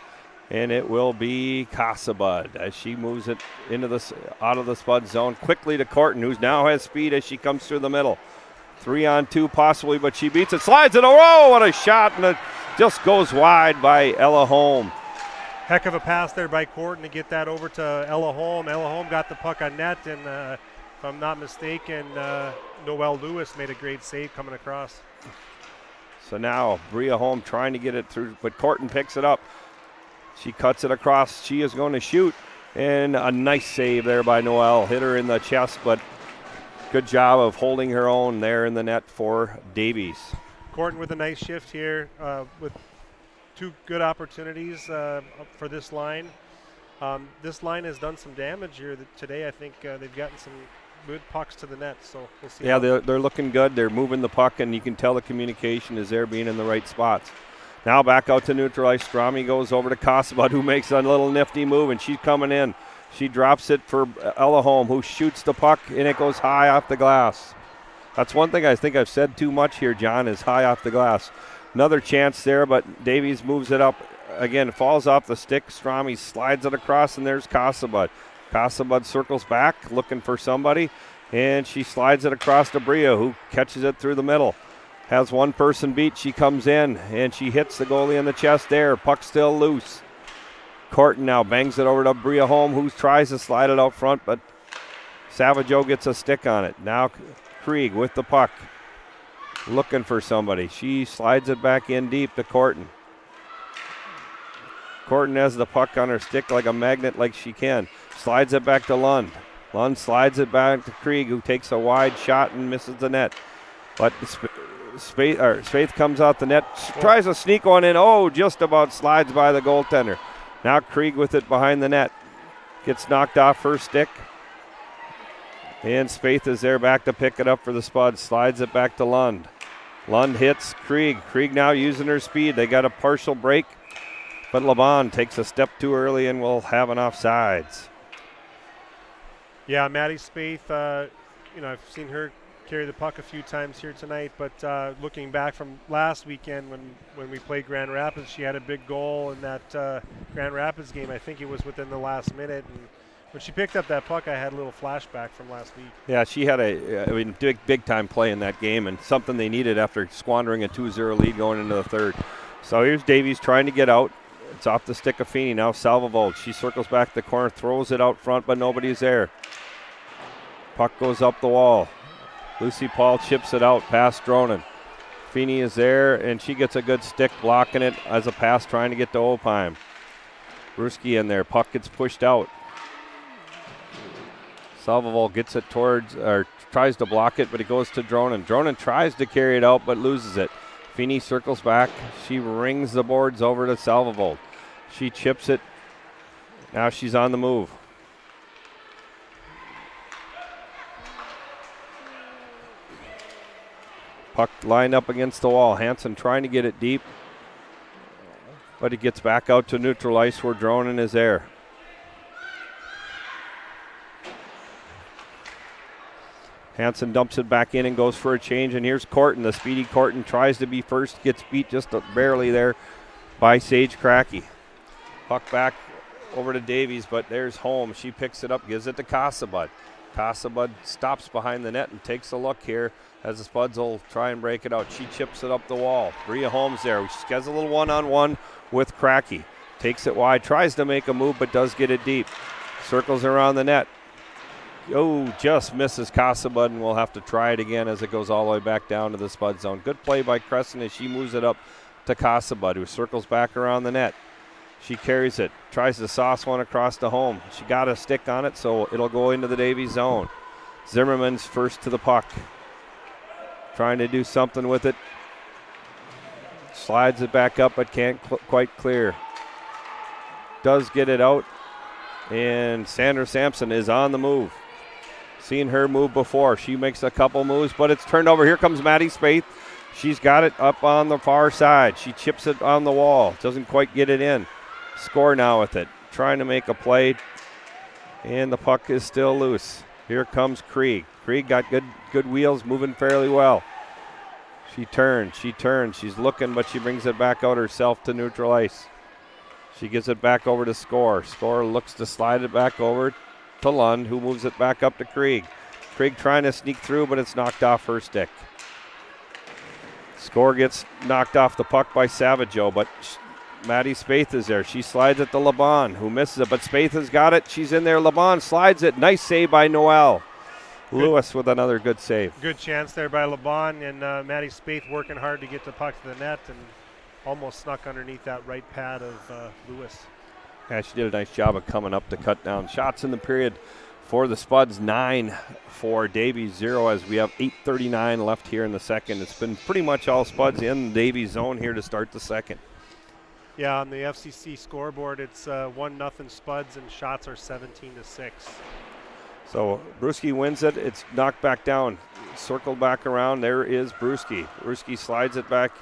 And it will be Kasabud as she moves it out of the Spud zone quickly to Corton, who now has speed as she comes through the middle. 3-on-2 possibly, but she beats it, slides it. Oh, what a shot, and it just goes wide by Ella Holm. Heck of a pass there by Corton to get that over to Ella Holm. Ella Holm got the puck on net, and if I'm not mistaken, Noelle Lewis made a great save coming across. So now Bria Holm trying to get it through, but Corton picks it up. She cuts it across. She is going to shoot, and a nice save there by Noelle. Hit her in the chest, but good job of holding her own there in the net for Davies. Corton with a nice shift here with two good opportunities for this line. This line has done some damage here today. I think they've gotten some good pucks to the net. So we'll see. Yeah, they're looking good. They're moving the puck, and you can tell the communication is there, being in the right spots. Now back out to neutral ice. Strami goes over to Kosabud, who makes a little nifty move, and she's coming in. She drops it for Ella Holm, who shoots the puck, and it goes high off the glass. That's one thing I think I've said too much here, John, is high off the glass. Another chance there, but Davies moves it up. Again, falls off the stick. Strami slides it across, and there's Kosabud. Kosabud circles back, looking for somebody, and she slides it across to Bria, who catches it through the middle. Has one person beat. She comes in, and she hits the goalie in the chest there. Puck still loose. Corton now bangs it over to Bria Holm, who tries to slide it out front, but Savageau gets a stick on it. Now Krieg with the puck, looking for somebody. She slides it back in deep to Corton. Corton has the puck on her stick like a magnet, like she can. Slides it back to Lund. Lund slides it back to Krieg, who takes a wide shot and misses the net. But Spaeth comes out the net, tries to sneak one in. Oh, just about slides by the goaltender. Now Krieg with it behind the net. Gets knocked off her stick. And Spaeth is there back to pick it up for the Spuds. Slides it back to Lund. Lund hits Krieg. Krieg now using her speed. They got a partial break, but Laban takes a step too early and will have an offsides. Yeah, Maddie Spaeth, I've seen her carry the puck a few times here tonight, but looking back from last weekend when we played Grand Rapids, she had a big goal in that Grand Rapids game. I think it was within the last minute, and when she picked up that puck, I had a little flashback from last week. Yeah, she had a big time play in that game, and something they needed after squandering a 2-0 lead going into the third. So here's Davies trying to get out. It's off the stick of Feeney. Now Salvovold. She circles back the corner, throws it out front, but nobody's there. Puck goes up the wall. Lucy Paul chips it out past Dronen. Feeney is there, and she gets a good stick blocking it as a pass trying to get to Opheim. Ruski in there. Puck gets pushed out. Salvovold gets it tries to block it, but it goes to Dronen. Dronen tries to carry it out, but loses it. Feeney circles back. She rings the boards over to Salvovold. She chips it. Now she's on the move. Puck lined up against the wall. Hansen trying to get it deep, but it gets back out to neutral ice where Dronen is there. Hansen dumps it back in and goes for a change, and here's Corton. The speedy Corton tries to be first, gets beat just barely there by Sage Cracky. Puck back over to Davies, but there's Holm. She picks it up, gives it to Kosabud. Kosabud stops behind the net and takes a look here as the Spuds will try and break it out. She chips it up the wall. Bria Holmes there. She has a little one-on-one with Cracky. Takes it wide, tries to make a move, but does get it deep. Circles around the net. Oh, just misses Kosabud, and we'll have to try it again as it goes all the way back down to the Spud zone. Good play by Crescent as she moves it up to Kosabud, who circles back around the net. She carries it, tries to sauce one across to home. She got a stick on it, so it'll go into the Davies zone. Zimmerman's first to the puck. Trying to do something with it. Slides it back up, but can't quite clear. Does get it out, and Sandra Sampson is on the move. Seen her move before. She makes a couple moves, but it's turned over. Here comes Maddie Spaeth. She's got it up on the far side. She chips it on the wall. Doesn't quite get it in. Score now with it. Trying to make a play, and the puck is still loose. Here comes Krieg. Krieg got good wheels, moving fairly well. She turns. She's looking, but she brings it back out herself to neutral ice. She gives it back over to Score. Score looks to slide it back over to Lund, who moves it back up to Krieg. Krieg trying to sneak through, but it's knocked off her stick. Score gets knocked off the puck by Savageau, but Maddie Spaeth is there. She slides it to Laban, who misses it, but Spaeth has got it. She's in there. Laban slides it. Nice save by Noel. Lewis with another good save. Good chance there by Laban, and Maddie Spaeth working hard to get the puck to the net and almost snuck underneath that right pad of Lewis. Yeah, she did a nice job of coming up to cut down shots in the period for the Spuds. 9 for Davies, 0 as we have 8:39 left here in the second. It's been pretty much all Spuds in the Davies zone here to start the second. Yeah, on the FCC scoreboard, it's 1-0 Spuds, and shots are 17-6. So Brewski wins it. It's knocked back down. Circled back around. There is Brewski. Brewski slides it back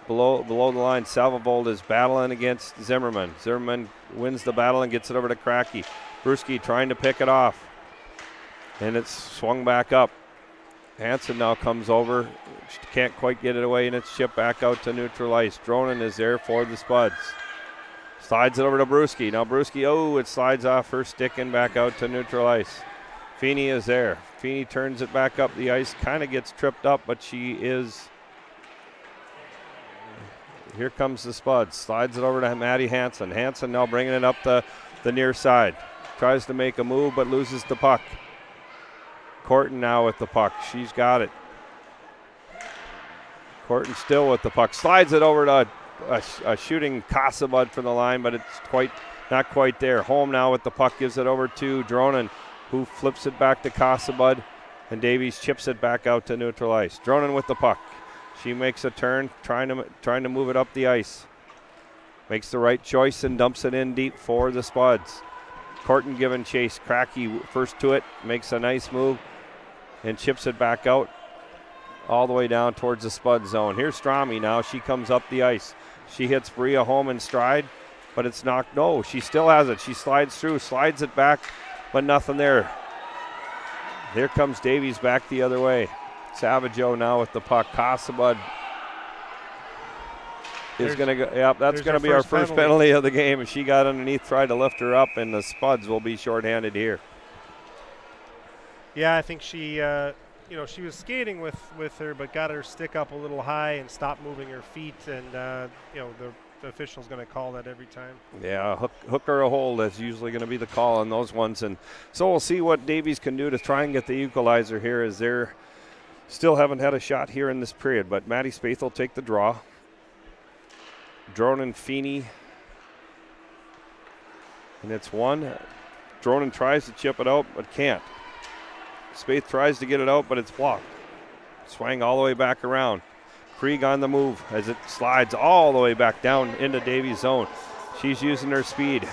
below the line. Salvavold is battling against Zimmerman. Zimmerman wins the battle and gets it over to Cracky. Brewski trying to pick it off. And it's swung back up. Hansen now comes over. She can't quite get it away, and it's chipped back out to neutral ice. Dronen is there for the Spuds. Slides it over to Brewski. Now Brewski, it slides off her stick and back out to neutral ice. Feeney is there. Feeney turns it back up the ice, kind of gets tripped up, but she is. Here comes the Spuds. Slides it over to Maddie Hansen. Hansen now bringing it up the near side. Tries to make a move, but loses the puck. Corton now with the puck. She's got it. Corton still with the puck. Slides it over to a shooting Casabud from the line, but it's not quite there. Holm now with the puck. Gives it over to Dronen, who flips it back to Casabud, and Davies chips it back out to neutral ice. Dronen with the puck. She makes a turn, trying to move it up the ice. Makes the right choice and dumps it in deep for the Spuds. Corton giving chase. Cracky first to it, makes a nice move, and chips it back out all the way down towards the Spud zone. Here's Strami now. She comes up the ice. She hits Bria home in stride, but it's knocked. No, she still has it. She slides through, slides it back, but nothing there. Here comes Davies back the other way. Savageau now with the puck. Casabud is going to go. Yep, that's going to be our first penalty of the game. She got underneath, tried to lift her up, and the Spuds will be shorthanded here. Yeah, I think she, she was skating with her, but got her stick up a little high and stopped moving her feet, and the official's going to call that every time. Yeah, hook or a hold is usually going to be the call on those ones, and so we'll see what Davies can do to try and get the equalizer here, as they're still haven't had a shot here in this period. But Maddie Spaeth will take the draw. Dronen Feeney, and it's one. Dronen tries to chip it out, but can't. Spaeth tries to get it out, but it's blocked. Swang all the way back around. Krieg on the move as it slides all the way back down into Davies' zone. She's using her speed.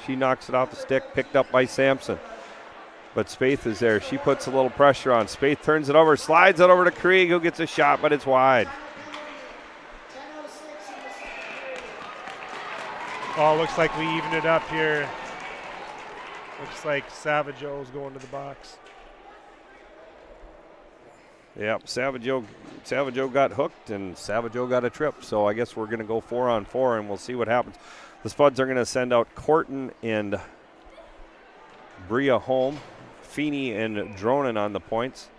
She knocks it off the stick, picked up by Sampson. But Spaeth is there. She puts a little pressure on. Spaeth turns it over, slides it over to Krieg, who gets a shot, but it's wide. Oh, looks like we evened it up here. Looks like Savageau's going to the box. Yep, Savageau got hooked, and Savageau got a trip. So I guess we're going to go 4-on-4, and we'll see what happens. The Spuds are going to send out Corton and Bria home. Feeney and Dronen on the points.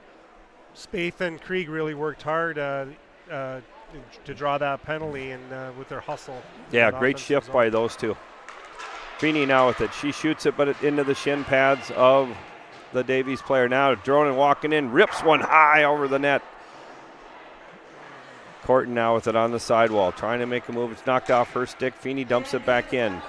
Spaeth and Krieg really worked hard to draw that penalty, and with their hustle. Yeah, great shift by those two. Feeney now with it. She shoots it, but into the shin pads of the Davies player. Now Dronen walking in, rips one high over the net. Corton now with it on the sidewall, trying to make a move. It's knocked off her stick. Feeney dumps it back in.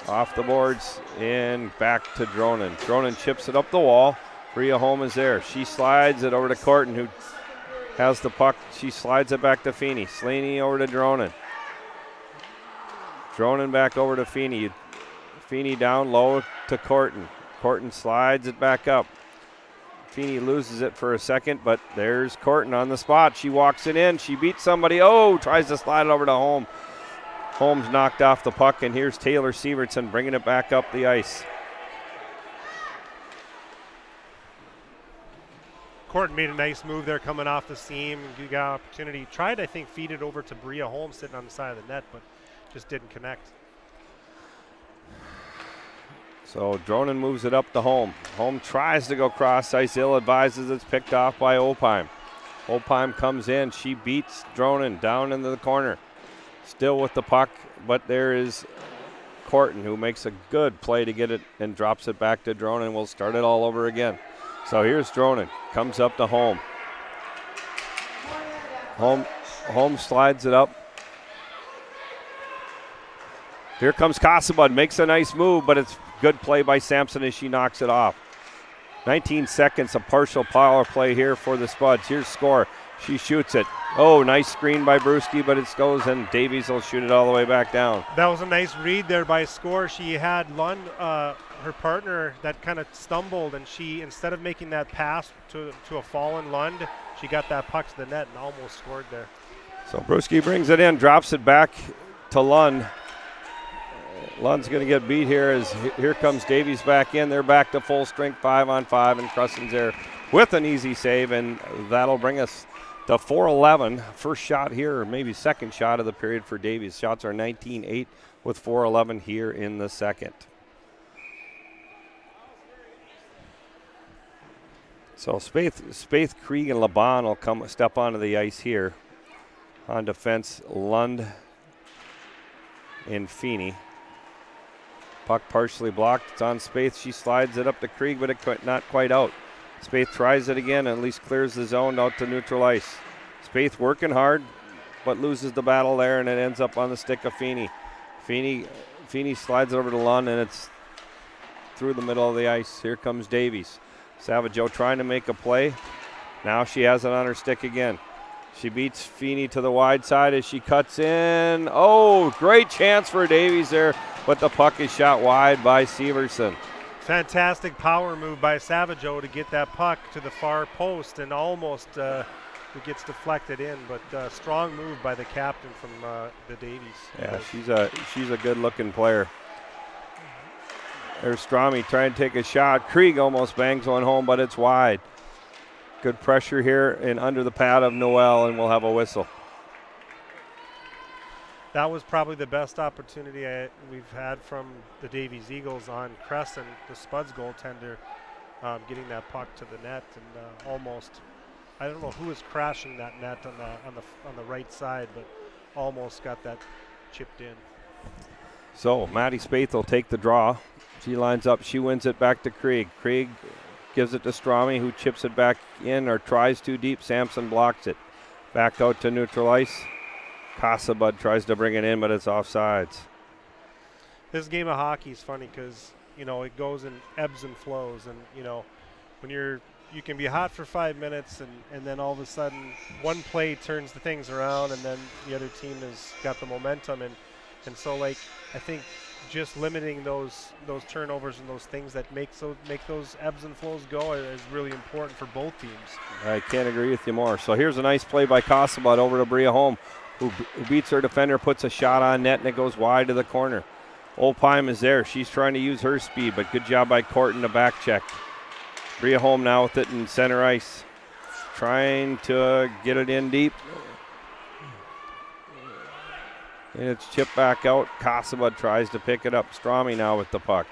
Off the boards and back to Dronen. Dronen chips it up the wall. Bria Holm is there. She slides it over to Corton, who has the puck. She slides it back to Feeney. Slaney over to Dronen. Dronen back over to Feeney. Feeney down low to Corton. Corton slides it back up. Feeney loses it for a second, but there's Corton on the spot. She walks it in. She beats somebody. Tries to slide it over to Holm. Holmes knocked off the puck, and here's Taylor Sievertson bringing it back up the ice. Corton made a nice move there coming off the seam. You got opportunity. Tried, I think, feed it over to Bria Holmes sitting on the side of the net, but just didn't connect. So Dronen moves it up to Holm. Holm tries to go cross ice. Ill-advises it's picked off by Opheim. Opheim comes in. She beats Dronen down into the corner. Still with the puck, but there is Corton, who makes a good play to get it and drops it back to Dronen. We'll start it all over again. So here's Dronen. Comes up to Holm. Holm slides it up. Here comes Casabud. Makes a nice move, but it's good play by Sampson as she knocks it off. 19 seconds, a partial power play here for the Spuds. Here's score. She shoots it. Oh, nice screen by Brewski, but it goes, and Davies will shoot it all the way back down. That was a nice read there by Score. She had Lund, her partner, that kind of stumbled, and she, instead of making that pass to a fallen Lund, she got that puck to the net and almost scored there. So Brewski brings it in, drops it back to Lund. Lund's going to get beat here as here comes Davies back in. They're back to full strength, 5-on-5, and Crescen's there with an easy save, and that'll bring us to 4-11. First shot here, or maybe second shot of the period for Davies. Shots are 19-8 with 4:11 here in the second. So Spaeth, Krieg, and Laban will step onto the ice here. On defense, Lund and Feeney. Puck partially blocked. It's on Spaeth. She slides it up to Krieg, but it not quite out. Spaeth tries it again and at least clears the zone out to neutral ice. Spaeth working hard, but loses the battle there, and it ends up on the stick of Feeney. Feeney slides it over to Lund, and it's through the middle of the ice. Here comes Davies. Savageau trying to make a play. Now she has it on her stick again. She beats Feeney to the wide side as she cuts in. Oh, great chance for Davies there, but the puck is shot wide by Severson. Fantastic power move by Savageau to get that puck to the far post, and almost it gets deflected in, but strong move by the captain from the Davies. Yeah, she's a good-looking player. There's Strami trying to take a shot. Krieg almost bangs one home, but it's wide. Good pressure here and under the pad of Noel, and we'll have a whistle. That was probably the best opportunity we've had from the Davies Eagles on Crescent, the Spuds goaltender, getting that puck to the net, and almost, I don't know who was crashing that net on the right side, but almost got that chipped in. So Maddie Spaeth will take the draw. She lines up. She wins it back to Krieg. Krieg gives it to Strami, who chips it back in or tries too deep. Sampson blocks it. Back out to neutral ice. Casabud tries to bring it in, but it's offsides. This game of hockey is funny because, it goes in ebbs and flows. And, when you can be hot for 5 minutes and then all of a sudden one play turns the things around, and then the other team has got the momentum. And so, I think just limiting those turnovers and those things that make those ebbs and flows go is really important for both teams. I can't agree with you more. So here's a nice play by Casabud over to Bria Holm, who beats her defender, puts a shot on net, and it goes wide to the corner. Opheim is there. She's trying to use her speed, but good job by Corton to back check. Bria Holm now with it in center ice, trying to get it in deep. And it's chipped back out. Casabud tries to pick it up. Strami now with the puck.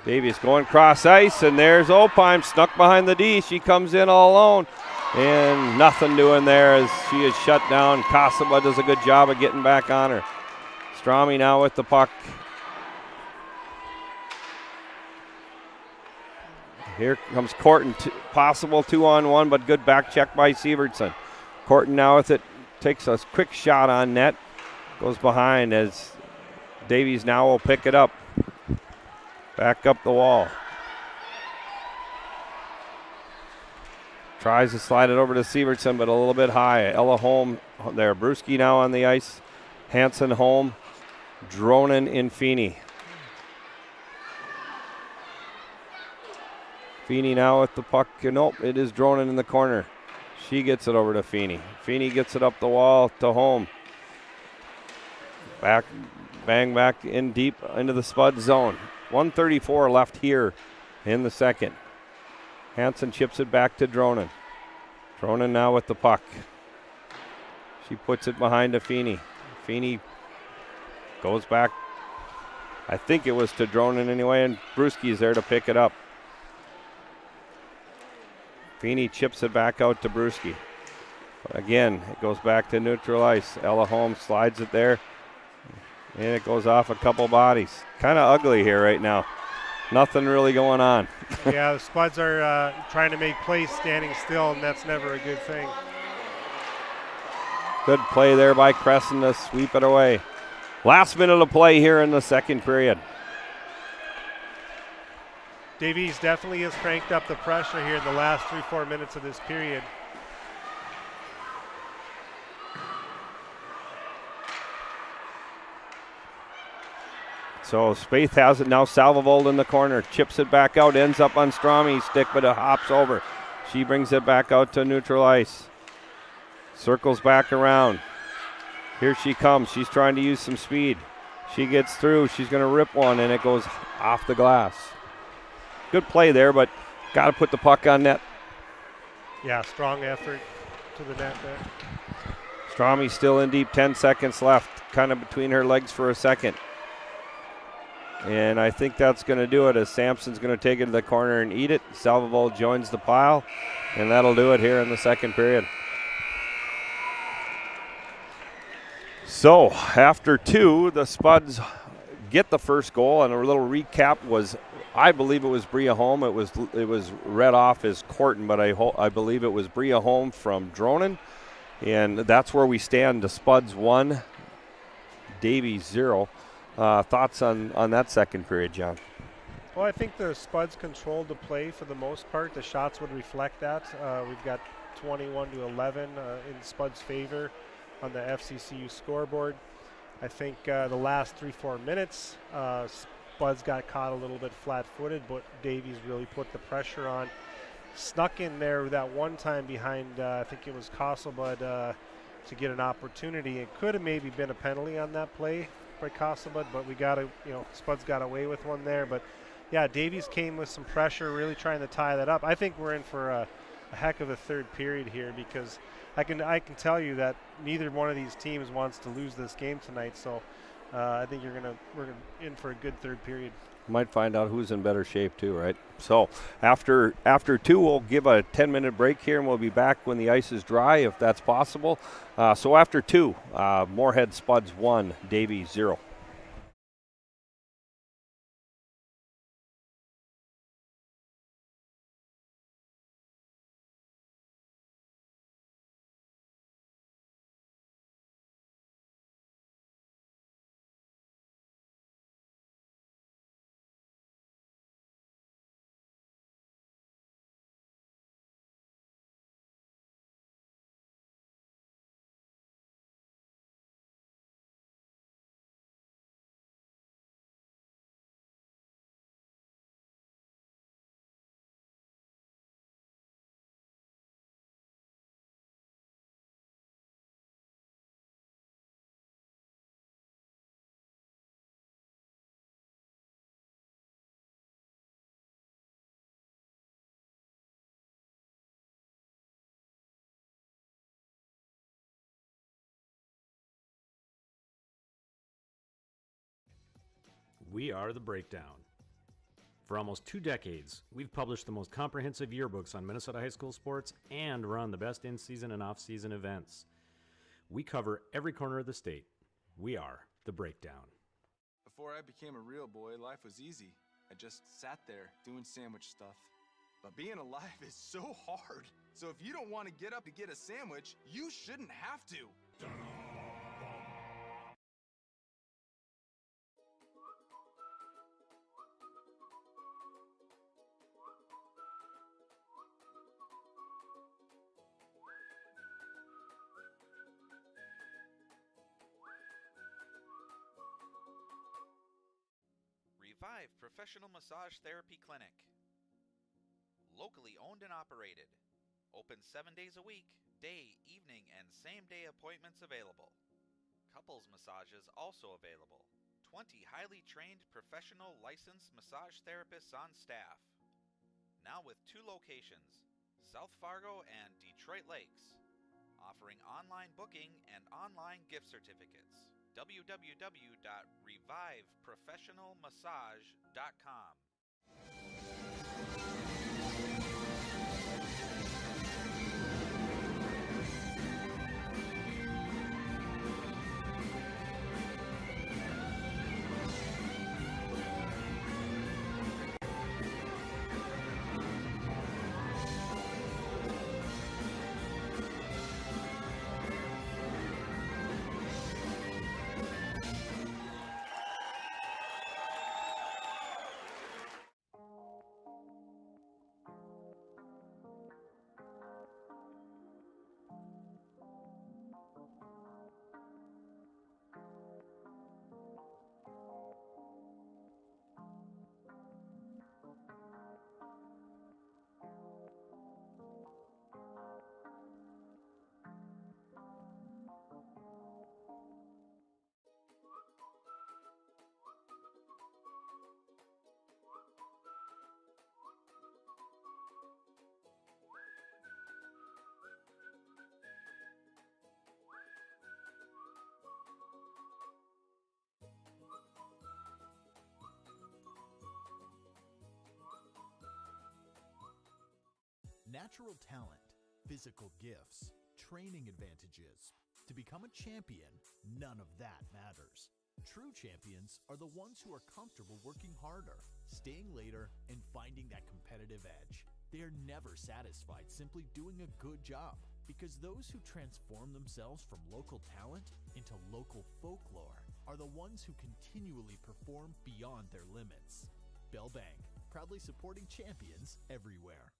Davies going cross ice, and there's Opheim snuck behind the D. She comes in all alone, and nothing doing there as she is shut down. Casabud does a good job of getting back on her. Strami now with the puck. Here comes Corton, possible 2-on-1, but good back check by Severson. Corton now with it, takes a quick shot on net, goes behind as Davies now will pick it up. Back up the wall. Tries to slide it over to Severson, but a little bit high. Ella Holm there. Brewski now on the ice. Hansen, Holm, Dronen, and Feeney. Feeney now with the puck. Nope, it is Dronen in the corner. She gets it over to Feeney. Feeney gets it up the wall to Holm. Bang back in deep into the Spud zone. 1:34 left here in the second. Hansen chips it back to Dronen. Dronen now with the puck. She puts it behind to Feeney. Feeney goes back. I think it was to Dronen anyway, and Brewski's there to pick it up. Feeney chips it back out to Brewski. Again, it goes back to neutral ice. Ella Holmes slides it there, and it goes off a couple bodies. Kind of ugly here right now. Nothing really going on. Yeah, the Spuds are trying to make plays standing still, and that's never a good thing. Good play there by Crescent to sweep it away. Last minute of play here in the second period. Davies definitely has cranked up the pressure here in the last 3-4 minutes of this period. So Spaeth has it now. Salvovold in the corner, chips it back out, ends up on Strami's stick, but it hops over. She brings it back out to neutral ice. Circles back around. Here she comes. She's trying to use some speed. She gets through. She's going to rip one, and it goes off the glass. Good play there, but got to put the puck on net. Yeah, strong effort to the net there. Strami still in deep, 10 seconds left, kind of between her legs for a second. And I think that's going to do it as Sampson's going to take it to the corner and eat it. Salvovold joins the pile, and that'll do it here in the second period. So after 2, the Spuds get the first goal, and a little recap was, I believe it was Bria Holm. It was read off as Corton, but I believe it was Bria Holm from Dronen, and that's where we stand. The Spuds 1, Davies 0. Thoughts on that second period, John? Well, I think the Spuds controlled the play for the most part. The shots would reflect that. We've got 21-11 in Spuds' favor on the FCCU scoreboard. I think the last 3-4 minutes, Spuds got caught a little bit flat-footed, but Davies really put the pressure on. Snuck in there that one time behind, I think it was Costlebud, to get an opportunity. It could have maybe been a penalty on that play by Costlebud, but we got to, Spuds got away with one there. But yeah, Davies came with some pressure, really trying to tie that up. I think we're in for a heck of a third period here, because I can tell you that neither one of these teams wants to lose this game tonight. So I think we're in for a good third period. Might find out who's in better shape too, right? So after 2, we'll give a 10-minute break here, and we'll be back when the ice is dry, if that's possible. So after 2, Moorhead Spuds 1, Davies 0. We are The Breakdown. For almost 2 decades, we've published the most comprehensive yearbooks on Minnesota high school sports and run the best in-season and off-season events. We cover every corner of the state. We are The Breakdown. Before I became a real boy, life was easy. I just sat there doing sandwich stuff. But being alive is so hard. So if you don't want to get up to get a sandwich, you shouldn't have to. Revive Professional Massage Therapy Clinic. Locally owned and operated. Open 7 days a week, day, evening, and same-day appointments available. Couples massages also available. 20 highly trained professional licensed massage therapists on staff. Now with 2 locations, South Fargo and Detroit Lakes. Offering online booking and online gift certificates. www.reviveprofessionalmassage.com. natural talent, physical gifts, training advantages. To become a champion, none of that matters. True champions are the ones who are comfortable working harder, staying later, and finding that competitive edge. They are never satisfied simply doing a good job, because those who transform themselves from local talent into local folklore are the ones who continually perform beyond their limits. Bell Bank, proudly supporting champions everywhere.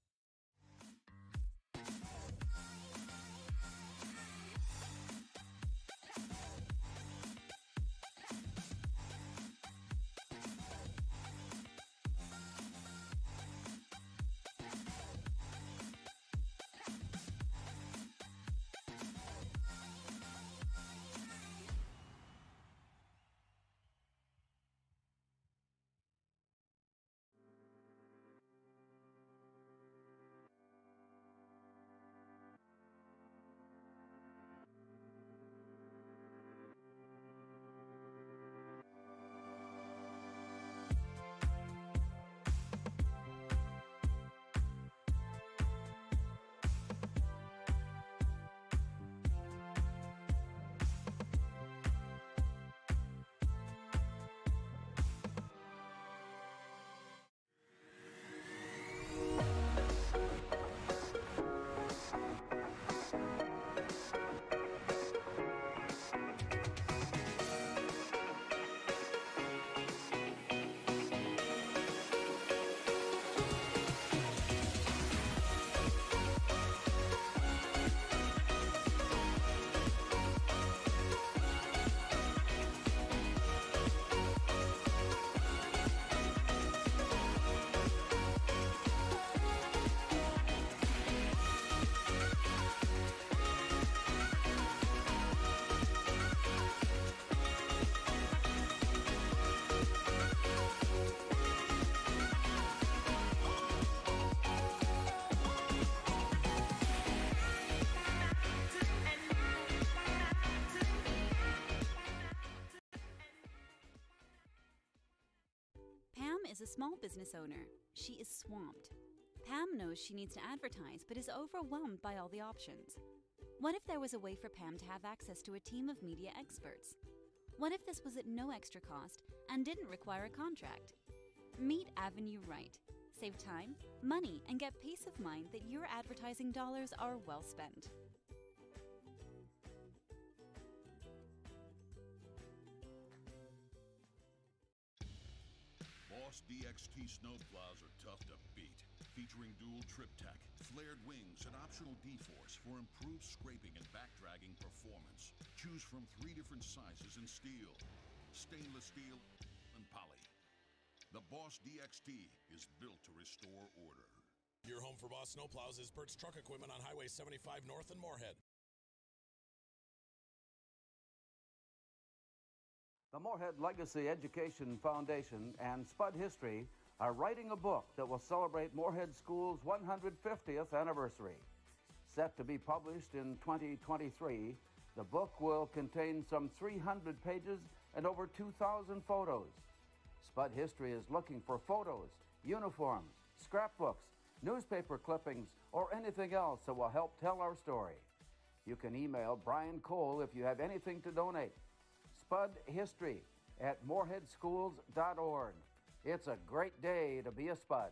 Pam is a small business owner. She is swamped. Pam knows she needs to advertise, but is overwhelmed by all the options. What if there was a way for Pam to have access to a team of media experts? What if this was at no extra cost and didn't require a contract? Meet Avenue Right. Save time, money, and get peace of mind that your advertising dollars are well spent. Boss DXT snowplows are tough to beat. Featuring dual trip tech, flared wings, and optional D-force for improved scraping and backdragging performance. Choose from 3 different sizes in steel, stainless steel, and poly. The Boss DXT is built to restore order. Your home for Boss snowplows is Bert's Truck Equipment on Highway 75 North in Moorhead. The Moorhead Legacy Education Foundation and Spud History are writing a book that will celebrate Moorhead School's 150th anniversary. Set to be published in 2023, the book will contain some 300 pages and over 2,000 photos. Spud History is looking for photos, uniforms, scrapbooks, newspaper clippings, or anything else that will help tell our story. You can email Brian Cole if you have anything to donate. spudhistory@moorheadschools.org. It's a great day to be a Spud.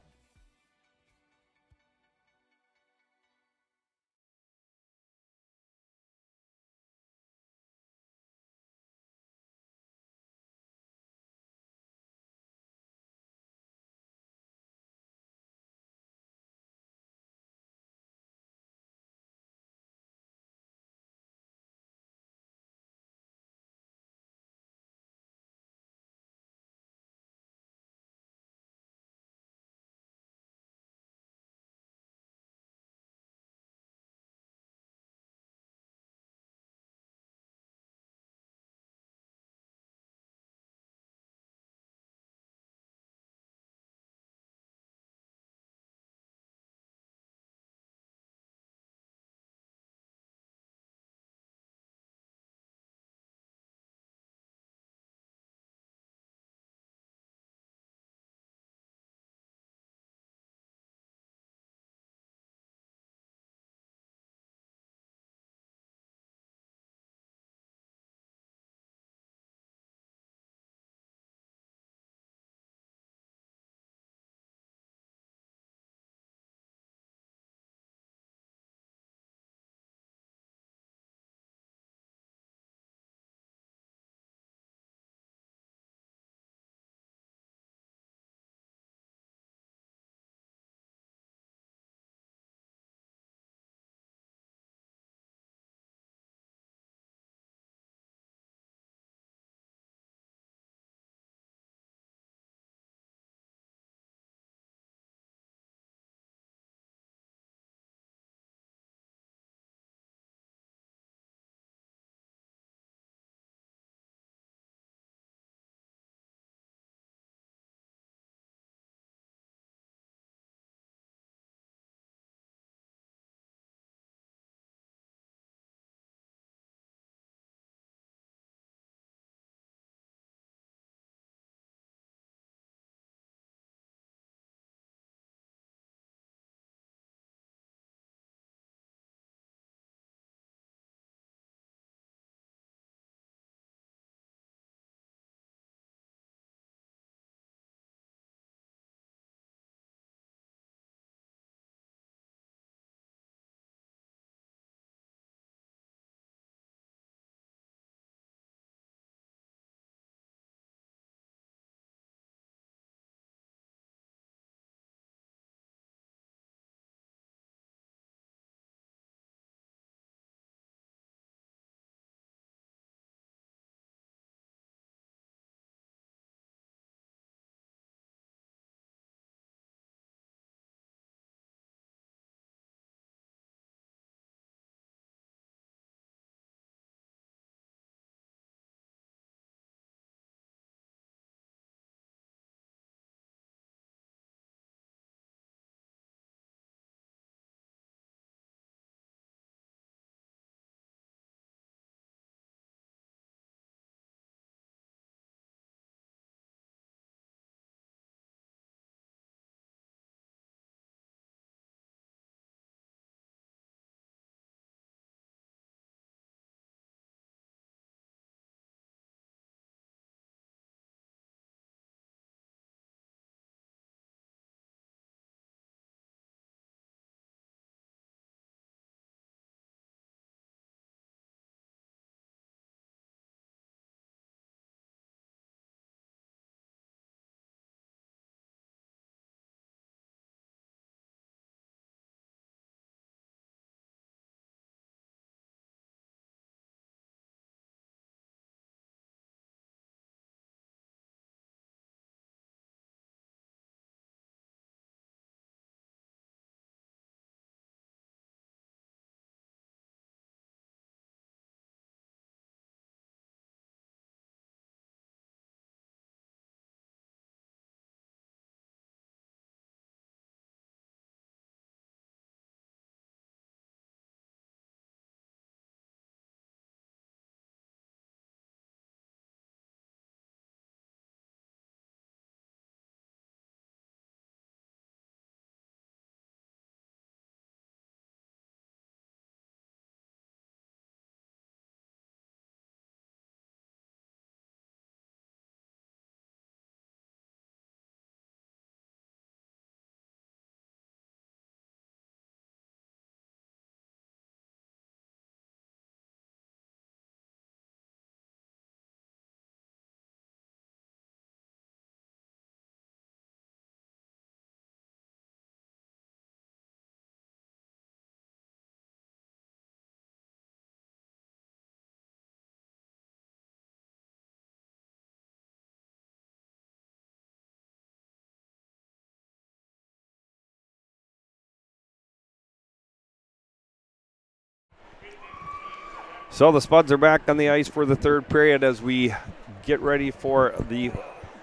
So the Spuds are back on the ice for the third period as we get ready for the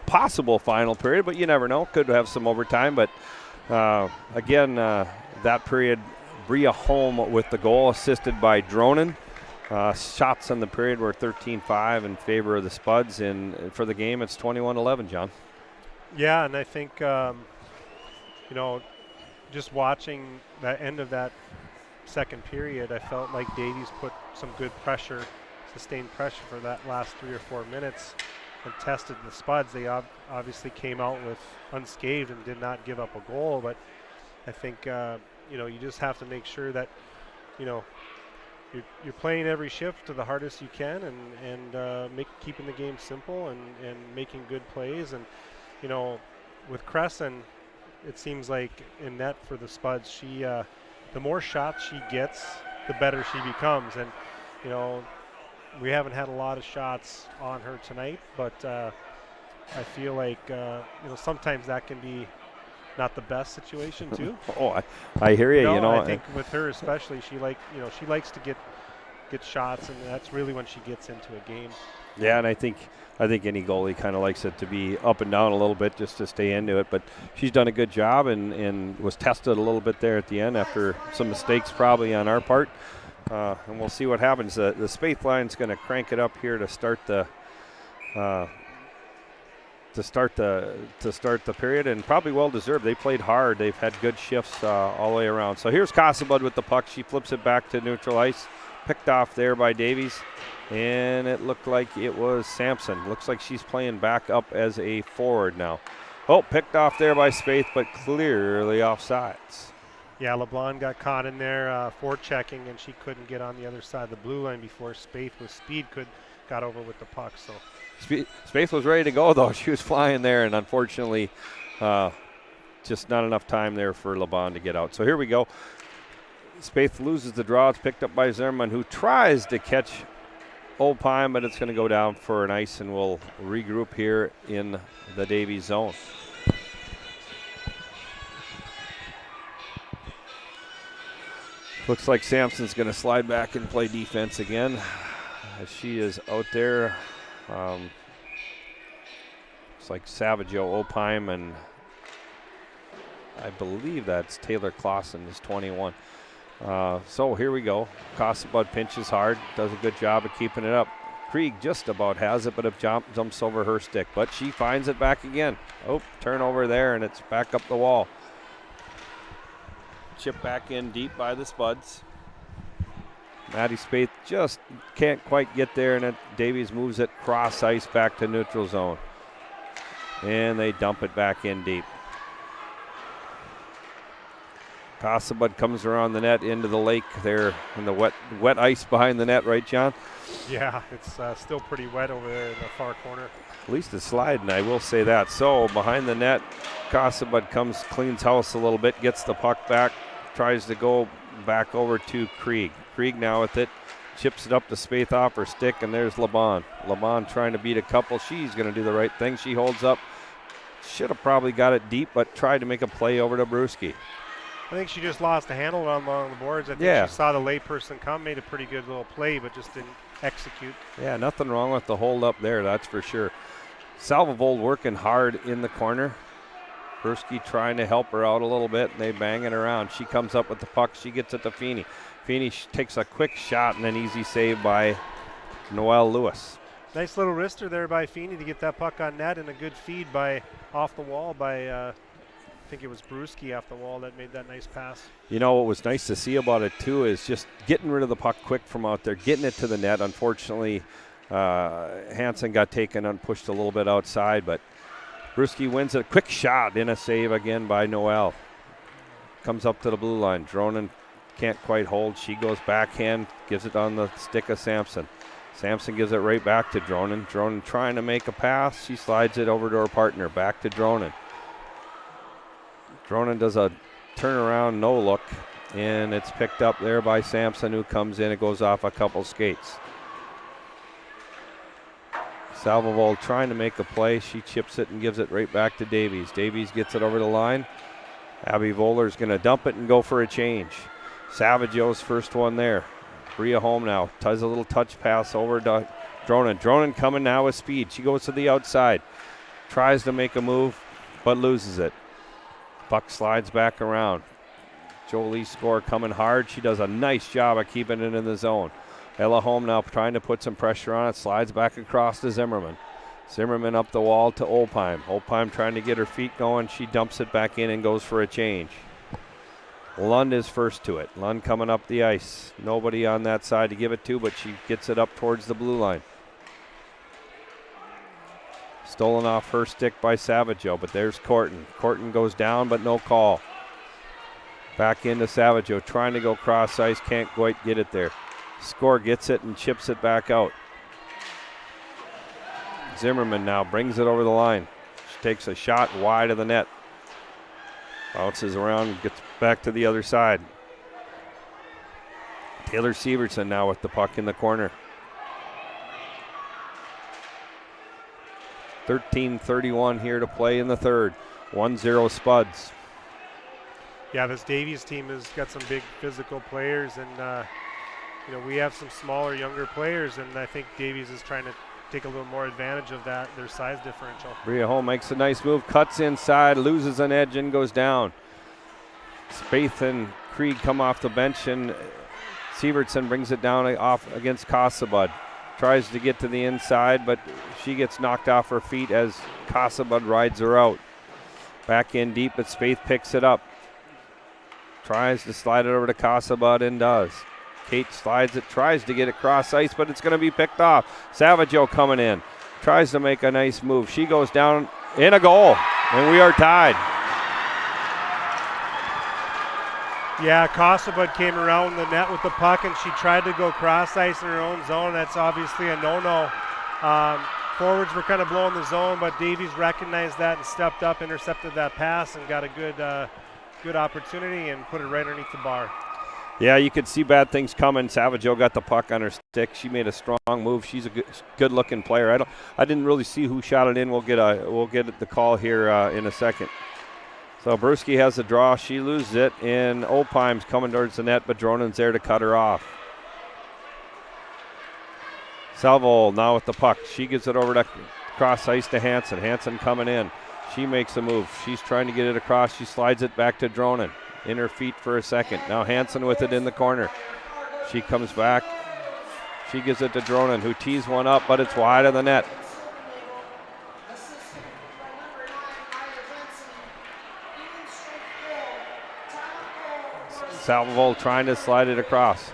possible final period, but you never know. Could have some overtime, but again, that period, Bria Holm with the goal, assisted by Dronen. Shots in the period were 13-5 in favor of the Spuds, and for the game it's 21-11, John. Yeah, and I think, just watching the end of that second period, I felt like Davies put some good pressure, sustained pressure for that last 3 or 4 minutes and tested the Spuds. They obviously came out with unscathed and did not give up a goal, but I think, you just have to make sure that, you're playing every shift to the hardest you can and keeping the game simple and making good plays. And, with Crescent, it seems like in net for the Spuds, she the more shots she gets, the better she becomes. And, we haven't had a lot of shots on her tonight, but I feel like, sometimes that can be not the best situation too. I hear you. I think with her especially, she likes to get shots, and that's really when she gets into a game. Yeah, and I think any goalie kind of likes it to be up and down a little bit just to stay into it. But she's done a good job and was tested a little bit there at the end after some mistakes probably on our part. And we'll see what happens. The Spaeth line's going to crank it up here to start the period, and probably well deserved. They played hard. They've had good shifts all the way around. So here's Casabud with the puck. She flips it back to neutral ice, picked off there by Davies, and it looked like it was Sampson. Looks like she's playing back up as a forward now. Picked off there by Spaeth, but clearly offsides. Yeah, LeBlanc got caught in there forechecking, and she couldn't get on the other side of the blue line before Spaeth with speed got over with the puck. So Spaeth was ready to go, though. She was flying there, and unfortunately just not enough time there for LeBlanc to get out. So here we go. Spaeth loses the draw. It's picked up by Zimmerman, who tries to catch Opheim, but it's going to go down for an ice, and we'll regroup here in the Davies zone. Looks like Sampson's going to slide back and play defense again. She is out there. It's like Savageau, Opheim, and I believe that's Taylor Clausen is 21. So here we go. Casabud pinches hard, does a good job of keeping it up. Krieg just about has it, but it jumps over her stick. But she finds it back again. Turnover there, and it's back up the wall. Chip back in deep by the Spuds. Maddie Spaeth just can't quite get there, and Davies moves it cross ice back to neutral zone. And they dump it back in deep. Casabud comes around the net into the lake there in the wet ice behind the net, right, John? Yeah, it's still pretty wet over there in the far corner. At least it's sliding, I will say that. So behind the net, Casabud cleans house a little bit, gets the puck back, tries to go back over to Krieg. Krieg now with it, chips it up to Spaeth off her stick, and there's LeBon. LeBon trying to beat a couple. She's going to do the right thing. She holds up. Should have probably got it deep, but tried to make a play over to Brewski. I think she just lost the handle along the boards. I think she saw the layperson come, made a pretty good little play, but just didn't execute. Yeah, nothing wrong with the hold up there, that's for sure. Salvovold working hard in the corner. Brewski trying to help her out a little bit, and they bang it around. She comes up with the puck. She gets it to Feeney. Feeney takes a quick shot and an easy save by Noelle Lewis. Nice little wrister there by Feeney to get that puck on net, and a good feed off the wall by I think it was Brewski off the wall that made that nice pass. What was nice to see about it too is just getting rid of the puck quick from out there, getting it to the net. Unfortunately, Hansen got taken and pushed a little bit outside, but Brewski wins a quick shot in a save again by Noelle. Comes up to the blue line. Dronen can't quite hold. She goes backhand, gives it on the stick of Sampson. Sampson gives it right back to Dronen. Dronen trying to make a pass. She slides it over to her partner. Back to Dronen. Dronen does a turnaround, no look, and it's picked up there by Sampson, who comes in. It goes off a couple skates. Salvovold trying to make a play. She chips it and gives it right back to Davies. Davies gets it over the line. Abby Vohler's going to dump it and go for a change. Savageau's first one there. Bria home now. Does a little touch pass over to Dronen. Dronen coming now with speed. She goes to the outside. Tries to make a move, but loses it. Puck slides back around. Jolie Score coming hard. She does a nice job of keeping it in the zone. Ella home now trying to put some pressure on it. Slides back across to Zimmerman. Zimmerman up the wall to Opheim. Opheim trying to get her feet going. She dumps it back in and goes for a change. Lund is first to it. Lund coming up the ice. Nobody on that side to give it to, but she gets it up towards the blue line. Stolen off her stick by Savageau, but there's Corton. Corton goes down, but no call. Back into Savageau, trying to go cross ice, can't quite get it there. Score gets it and chips it back out. Zimmerman now brings it over the line. She takes a shot wide of the net. Bounces around, gets back to the other side. Taylor Severson now with the puck in the corner. 13:31 here to play in the third. 1-0 Spuds. Yeah, this Davies team has got some big physical players, and we have some smaller, younger players, and I think Davies is trying to take a little more advantage of that, their size differential. Bria Holm makes a nice move, cuts inside, loses an edge, and goes down. Spaeth and Krieg come off the bench, and Severson brings it down off against Kasabud. Tries to get to the inside, but she gets knocked off her feet as Kasabud rides her out. Back in deep, but Spaeth picks it up. Tries to slide it over to Kasabud and does. Kate slides it, tries to get it cross ice, but it's going to be picked off. Savageau coming in, tries to make a nice move. She goes down in a goal, and we are tied. Yeah, Kasabud came around the net with the puck, and she tried to go cross ice in her own zone. That's obviously a no-no. Forwards were kind of blowing the zone, but Davies recognized that and stepped up, intercepted that pass, and got a good opportunity and put it right underneath the bar. Yeah, you could see bad things coming. Savageau got the puck on her stick. She made a strong move. She's a good-looking player. I didn't really see who shot it in. We'll get the call here in a second. So Brewski has the draw. She loses it, and Opheim's coming towards the net, but Dronen's there to cut her off. Salvo now with the puck. She gives it over to cross ice to Hansen. Hansen coming in. She makes a move. She's trying to get it across. She slides it back to Dronen. In her feet for a second. Now Hansen with it in the corner. She comes back. She gives it to Dronen, who tees one up, but it's wide of the net. Salvo trying to slide it across.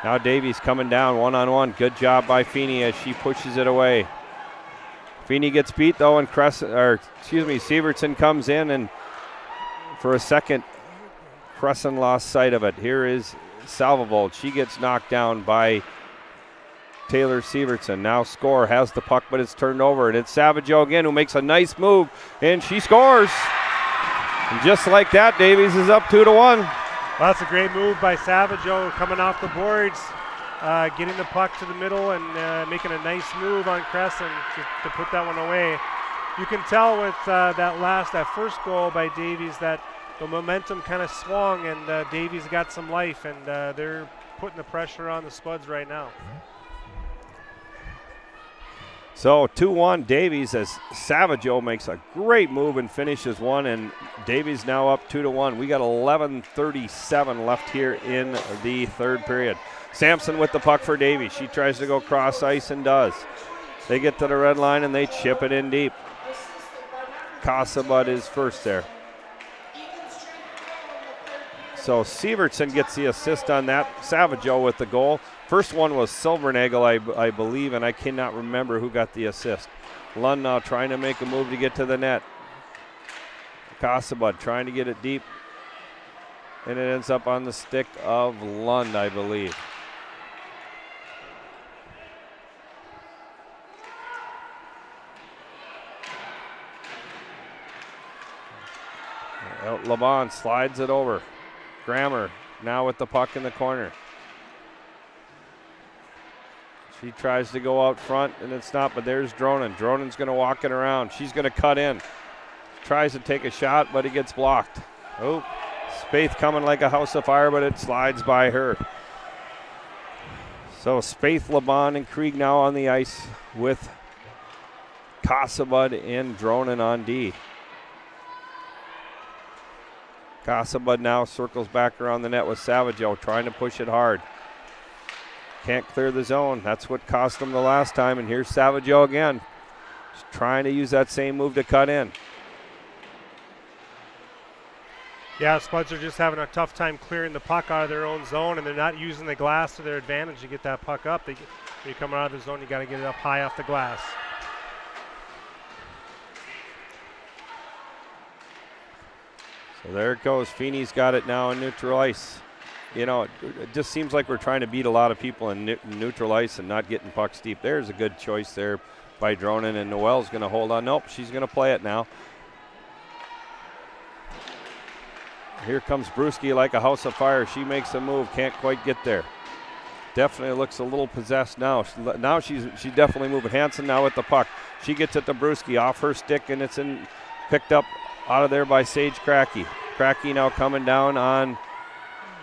Now Davies coming down one-on-one. Good job by Feeney as she pushes it away. Feeney gets beat though, and Severson comes in, and for a second, Crescent lost sight of it. Here is Salvovold. She gets knocked down by Taylor Severson. Now Score has the puck, but it's turned over, and it's Savageau again who makes a nice move, and she scores. And just like that, Davies is up 2-1. Well, that's a great move by Savageau coming off the boards. Getting the puck to the middle and making a nice move on Crescent to put that one away. You can tell with that first goal by Davies that the momentum kind of swung, and Davies got some life, and they're putting the pressure on the Spuds right now. So 2-1 Davies as Savageau makes a great move and finishes one, and Davies now up 2-1. We got 11:37 left here in the third period. Sampson with the puck for Davies. She tries to go cross ice and does. They get to the red line and they chip it in deep. Kasabud is first there. So Severson gets the assist on that. Savageau with the goal. First one was Silvernagel, I believe, and I cannot remember who got the assist. Lund now trying to make a move to get to the net. Kasabud trying to get it deep. And it ends up on the stick of Lund, I believe. Laban slides it over. Grammer now with the puck in the corner. She tries to go out front, and it's not, but there's Dronen. Dronen's going to walk it around. She's going to cut in. Tries to take a shot, but he gets blocked. Oh, Spaeth coming like a house of fire, but it slides by her. So Spaeth, LeBon, and Krieg now on the ice with Kasabud and Dronen on D. Kasabud now circles back around the net with Savageau, trying to push it hard. Can't clear the zone. That's what cost him the last time, and here's Savageau again. Just trying to use that same move to cut in. Yeah, Spuds are just having a tough time clearing the puck out of their own zone, and they're not using the glass to their advantage to get that puck up. When you come out of the zone, you got to get it up high off the glass. So there it goes. Feeney's got it now in neutral ice. You know, it just seems like we're trying to beat a lot of people in neutral ice and not getting pucks deep. There's a good choice there by Dronen, and Noel's going to hold on. Nope, she's going to play it now. Here comes Brewski like a house of fire. She makes a move, can't quite get there. Definitely looks a little possessed now. Now she's definitely moving. Hansen now with the puck. She gets it to Brewski off her stick, and it's picked up out of there by Sage Cracky. Cracky now coming down on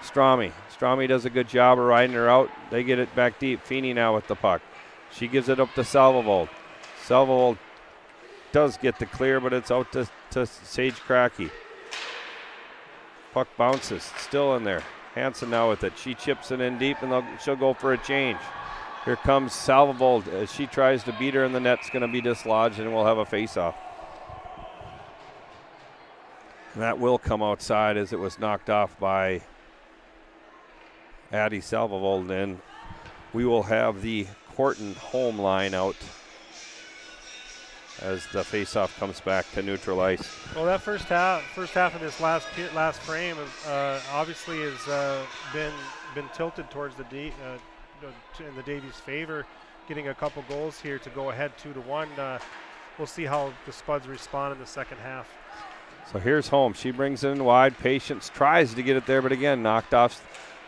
Strami. Strami does a good job of riding her out. They get it back deep. Feeney now with the puck. She gives it up to Salvovold. Salvovold does get the clear, but it's out to Sage Cracky. Puck bounces, still in there. Hansen now with it. She chips it in deep, and she'll go for a change. Here comes Salvovold as she tries to beat her in the net. It's going to be dislodged, and we'll have a face-off. And that will come outside as it was knocked off by Addie Salvovold, and we will have the Corton home line out as the face-off comes back to neutral ice. Well, that first half of this last frame obviously has been tilted towards in the Davies' favor, getting a couple goals here to go ahead 2-1. We'll see how the Spuds respond in the second half. So here's home. She brings it in wide. Patience tries to get it there, but again, knocked off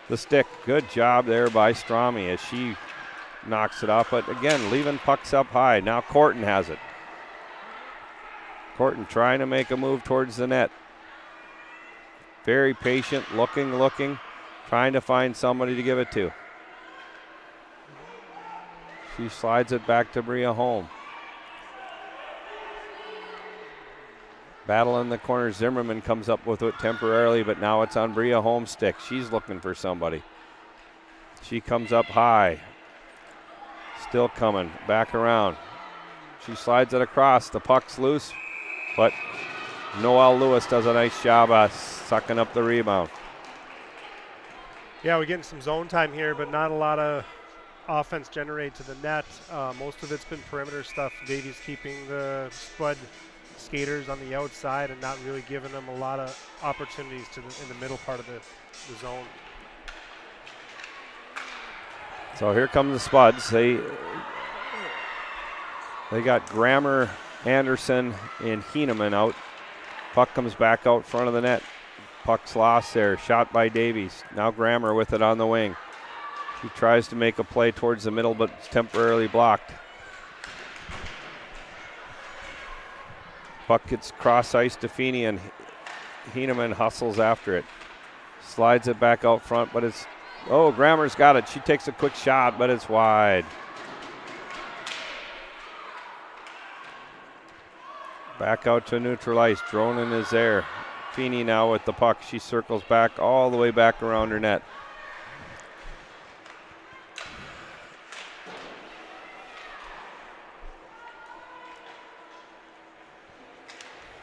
the stick. Good job there by Strami as she knocks it off, but again, leaving pucks up high. Now Corton has it. Corton trying to make a move towards the net. Very patient, looking, trying to find somebody to give it to. She slides it back to Bria Holm. Battle in the corner. Zimmerman comes up with it temporarily, but now it's on Bria Holm's stick. She's looking for somebody. She comes up high. Still coming, back around. She slides it across. The puck's loose, but Noelle Lewis does a nice job of sucking up the rebound. Yeah, we're getting some zone time here, but not a lot of offense generated to the net. Most of it's been perimeter stuff. Davies keeping the Spud skaters on the outside and not really giving them a lot of opportunities in the middle part of the zone. So here come the Spuds. They got Grammer, Anderson, and Heeneman out. Puck comes back out front of the net. Puck's lost there. Shot by Davies. Now Grammer with it on the wing. She tries to make a play towards the middle, but it's temporarily blocked. Puck gets cross ice to Feeney, and Heeneman hustles after it. Slides it back out front, but it's, Grammer's got it. She takes a quick shot, but it's wide. Back out to neutral ice. Dronen is there. Feeney now with the puck. She circles back all the way back around her net.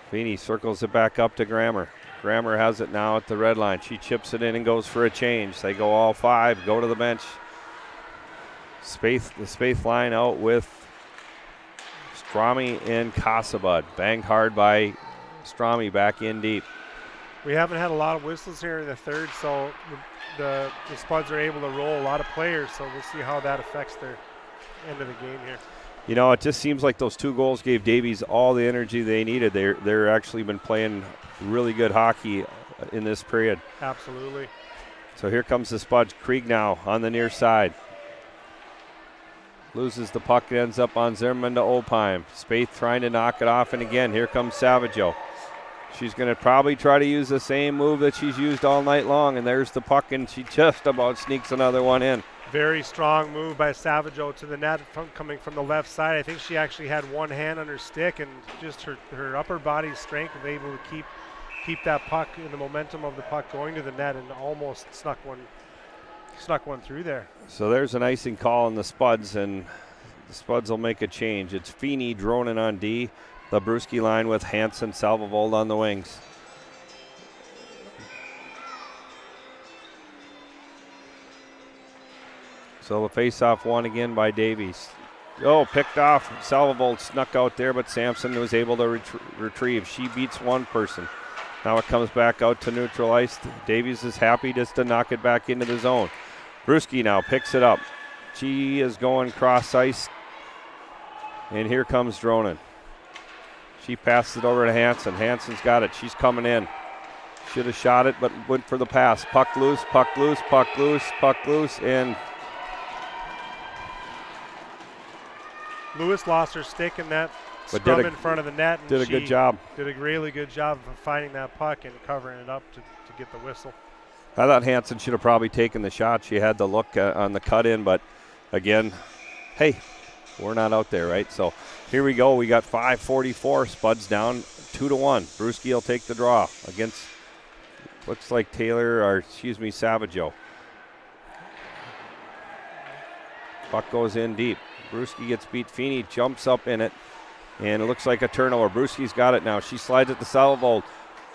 Feeney circles it back up to Grammer. Grammer has it now at the red line. She chips it in and goes for a change. They go all five, go to the bench. The Spaeth line out with Strami and Kasabud. Banged hard by Strami back in deep. We haven't had a lot of whistles here in the third, so the Spuds are able to roll a lot of players, so we'll see how that affects their end of the game here. You know, it just seems like those two goals gave Davies all the energy they needed. They're actually been playing really good hockey in this period. Absolutely. So here comes the Spuds. Krieg now on the near side. Loses the puck, it ends up on Zimmerman to Opheim. Spaeth trying to knock it off, and again, here comes Savageau. She's going to probably try to use the same move that she's used all night long, and there's the puck, and she just about sneaks another one in. Very strong move by Savageau to the net coming from the left side. I think she actually had one hand on her stick, and just her upper body strength was able to keep that puck and the momentum of the puck going to the net, and almost snuck one through there. So there's an icing call on the Spuds, and the Spuds will make a change. It's Feeney, Dronin on D, the Brewski line with Hansen, Salvovold on the wings. So the face-off won again by Davies. Oh, picked off. Salvovold snuck out there, but Sampson was able to retrieve. She beats one person. Now it comes back out to neutral ice. Davies is happy just to knock it back into the zone. Brewski now picks it up. She is going cross ice. And here comes Dronin. She passes it over to Hansen. Hansen's got it. She's coming in. Should have shot it, but went for the pass. Puck loose, puck loose, puck loose, puck loose, and Lewis lost her stick in that but scrum in front of the net. And did a good job. Did a really good job of finding that puck and covering it up to get the whistle. I thought Hansen should have probably taken the shot. She had the look on the cut in, but again, hey, we're not out there, right? So here we go. We got 5:44. Spuds down 2-1. Brewski will take the draw against, looks like Savageau. Puck goes in deep. Brewski gets beat. Feeney jumps up in it, and it looks like a turnover. Brewski's got it now. She slides it to Salvovold,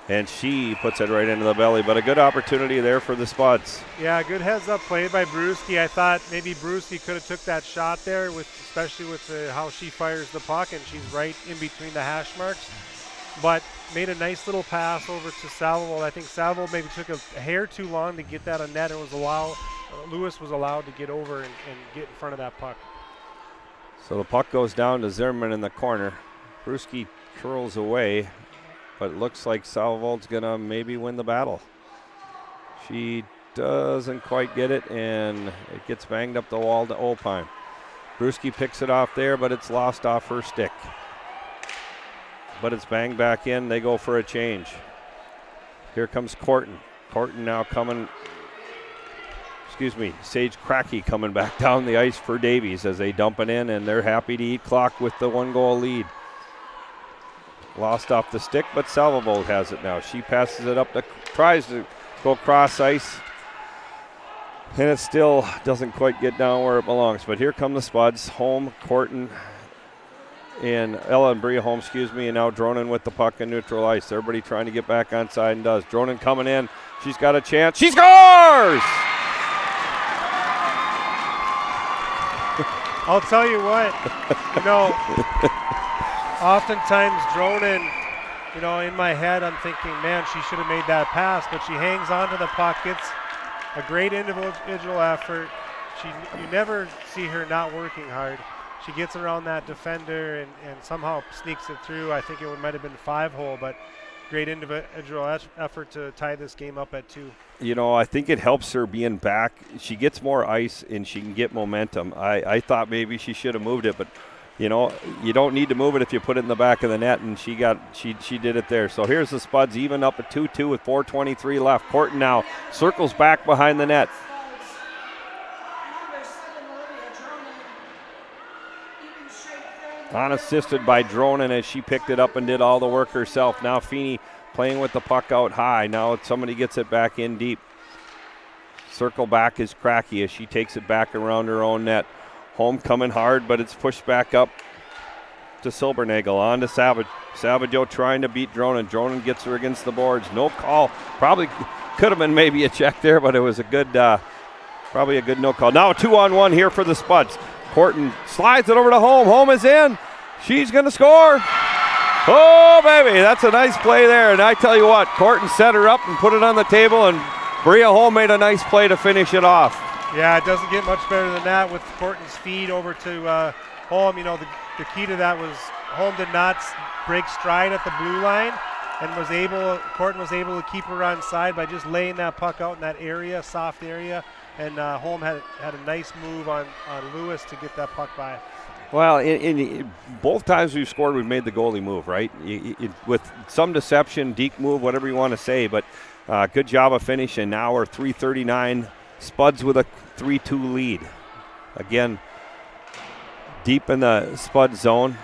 and she puts it right into the belly. But a good opportunity there for the Spuds. Yeah, good heads-up play by Brewski. I thought maybe Brewski could have took that shot there, especially with how she fires the puck, and she's right in between the hash marks. But made a nice little pass over to Salvovold. I think Salvovold maybe took a hair too long to get that on net, and Lewis was allowed to get over and get in front of that puck. So the puck goes down to Zimmerman in the corner. Brewski curls away, but it looks like Salvovold's going to maybe win the battle. She doesn't quite get it, and it gets banged up the wall to Opheim. Brewski picks it off there, but it's lost off her stick. But it's banged back in. They go for a change. Here comes Corton. Corton now coming. Sage Cracky coming back down the ice for Davies as they dump it in, and they're happy to eat clock with the 1-goal lead. Lost off the stick, but Salvovold has it now. She passes it up, tries to go cross ice, and it still doesn't quite get down where it belongs. But here come the Spuds. Home, Corton, and Ella and Bria home, and now Dronin with the puck in neutral ice. Everybody trying to get back on side and does. Dronin coming in. She's got a chance. She scores! I'll tell you what, oftentimes Dronin, in my head I'm thinking, man, she should have made that pass, but she hangs on to the puck. It's a great individual effort. You never see her not working hard. She gets around that defender and somehow sneaks it through. I think it might have been 5-hole, but great individual effort to tie this game up at 2. I think it helps her being back. She gets more ice and she can get momentum. I thought maybe she should have moved it, but you don't need to move it if you put it in the back of the net, and she did it there. So here's the Spuds even up at 2-2 with 4:23 left. Corton now circles back behind the net. Unassisted by Dronin as she picked it up and did all the work herself. Now Feeney playing with the puck out high. Now somebody gets it back in deep. Circle back is Cracky as she takes it back around her own net. Home coming hard, but it's pushed back up to Silbernagel. On to Savage. Savageau trying to beat Dronin. Dronin gets her against the boards. No call. Probably could have been maybe a check there, but it was a good, probably a good no call. Now a 2-on-1 here for the Spuds. Corton slides it over to Home. Home is in. She's going to score. Oh, baby, that's a nice play there. And I tell you what, Corton set her up and put it on the table, and Bria Home made a nice play to finish it off. Yeah, it doesn't get much better than that with Corton's feed over to Home. The key to that was Home did not break stride at the blue line, and Corton was able to keep her on side by just laying that puck out in that area, soft area. And Home had a nice move on Lewis to get that puck by. Well, in both times we've scored, we've made the goalie move, right? With some deception, deke move, whatever you want to say, but good job of finishing. Now we're 3:39, Spuds with a 3-2 lead. Again, deep in the Spud zone.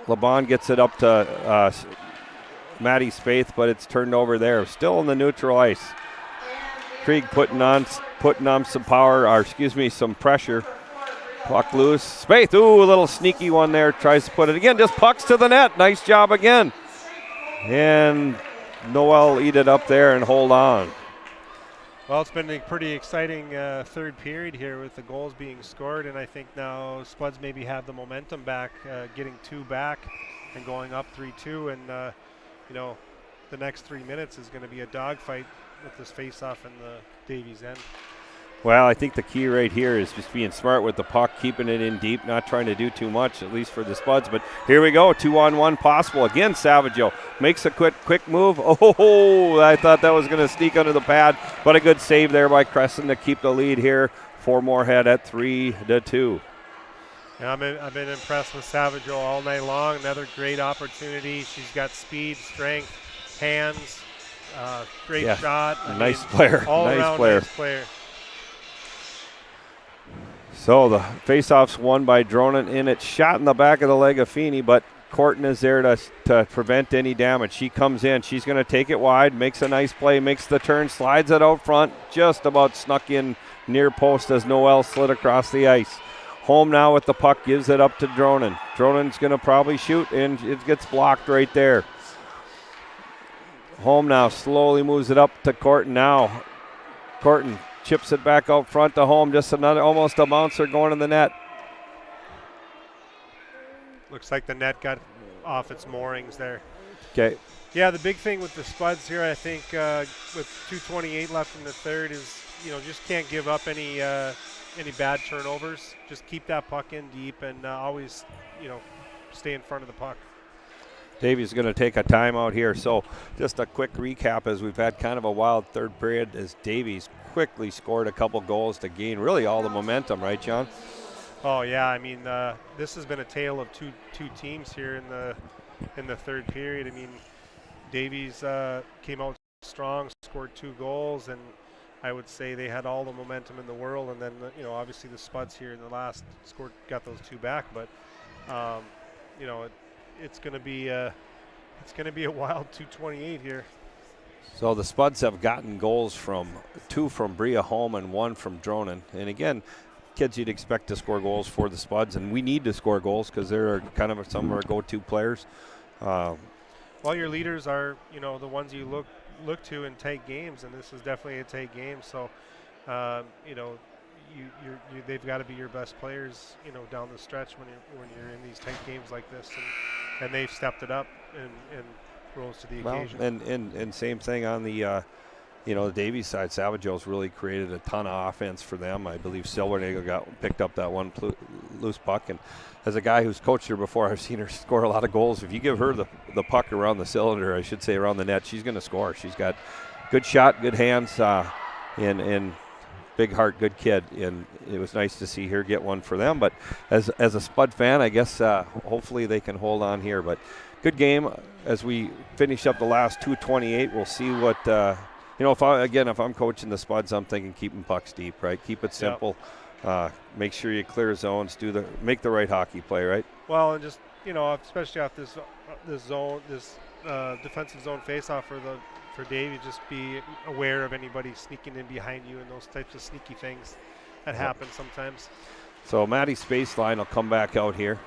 LeBon gets it up to Matty Spaeth, but it's turned over there. Still in the neutral ice. Krieg putting on some power, or some pressure. Puck loose. Spaeth, ooh, a little sneaky one there. Tries to put it again. Just pucks to the net. Nice job again. And Noel eat it up there and hold on. Well, it's been a pretty exciting third period here with the goals being scored, and I think now Spuds maybe have the momentum back, getting 2 back and going up 3-2, and the next 3 minutes is going to be a dogfight with this face-off in the Davies end. Well, I think the key right here is just being smart with the puck, keeping it in deep, not trying to do too much, at least for the Spuds. But here we go, 2-on-1 possible. Again, Savaggio makes a quick move. Oh, I thought that was going to sneak under the pad, but a good save there by Crescent to keep the lead here for Moorhead at 3-2. Yeah, I've been impressed with Savaggio all night long. Another great opportunity. She's got speed, strength, hands, great shot. Nice player. All-around nice player. So the faceoff's won by Dronin, and it's shot in the back of the leg of Feeney, but Corton is there to prevent any damage. She comes in. She's going to take it wide, makes a nice play, makes the turn, slides it out front, just about snuck in near post as Noel slid across the ice. Home now with the puck, gives it up to Dronin. Dronin's going to probably shoot, and it gets blocked right there. Home now slowly moves it up to Corton now. Corton chips it back out front to Home. Just almost a bouncer going in the net. Looks like the net got off its moorings there. Okay. Yeah, the big thing with the Spuds here, I think, with 2:28 left in the third is, just can't give up any bad turnovers. Just keep that puck in deep and always, stay in front of the puck. Davies is going to take a timeout here. So just a quick recap as we've had kind of a wild third period as Davies quickly scored a couple goals to gain really all the momentum, right, John? Oh, yeah. I mean, this has been a tale of two teams here in the third period. I mean, Davies came out strong, scored 2 goals, and I would say they had all the momentum in the world. And then, obviously the Spuds here in the last got those 2 back. But, it's going to be a wild 2:28 here. So the Spuds have gotten goals 2 from Bria Home and 1 from Dronin. And again, kids you'd expect to score goals for the Spuds, and we need to score goals because they're kind of some of our go-to players. Well, your leaders are the ones you look to in tight games, and this is definitely a tight game. So they've got to be your best players down the stretch when you're in these tight games like this, and they've stepped it up and rose to the occasion. And same thing on the the Davies side. Savaggio's really created a ton of offense for them. I believe Silvernagel picked up that one loose puck, and as a guy who's coached her before, I've seen her score a lot of goals. If you give her the puck around the cylinder, I should say around the net, she's going to score. She's got good shot, good hands, and big heart, good kid, and it was nice to see her get one for them. But as a Spud fan, I guess hopefully they can hold on here. But good game. As we finish up the last 2:28, we'll see what if I'm coaching the Spuds, I'm thinking keeping pucks deep, right? Keep it simple. Yep. Make sure you clear zones. Make the right hockey play, right? Well, and just especially off this zone, this defensive zone faceoff for Davey, just be aware of anybody sneaking in behind you and those types of sneaky things that happen sometimes. So Matty Spaceline will come back out here.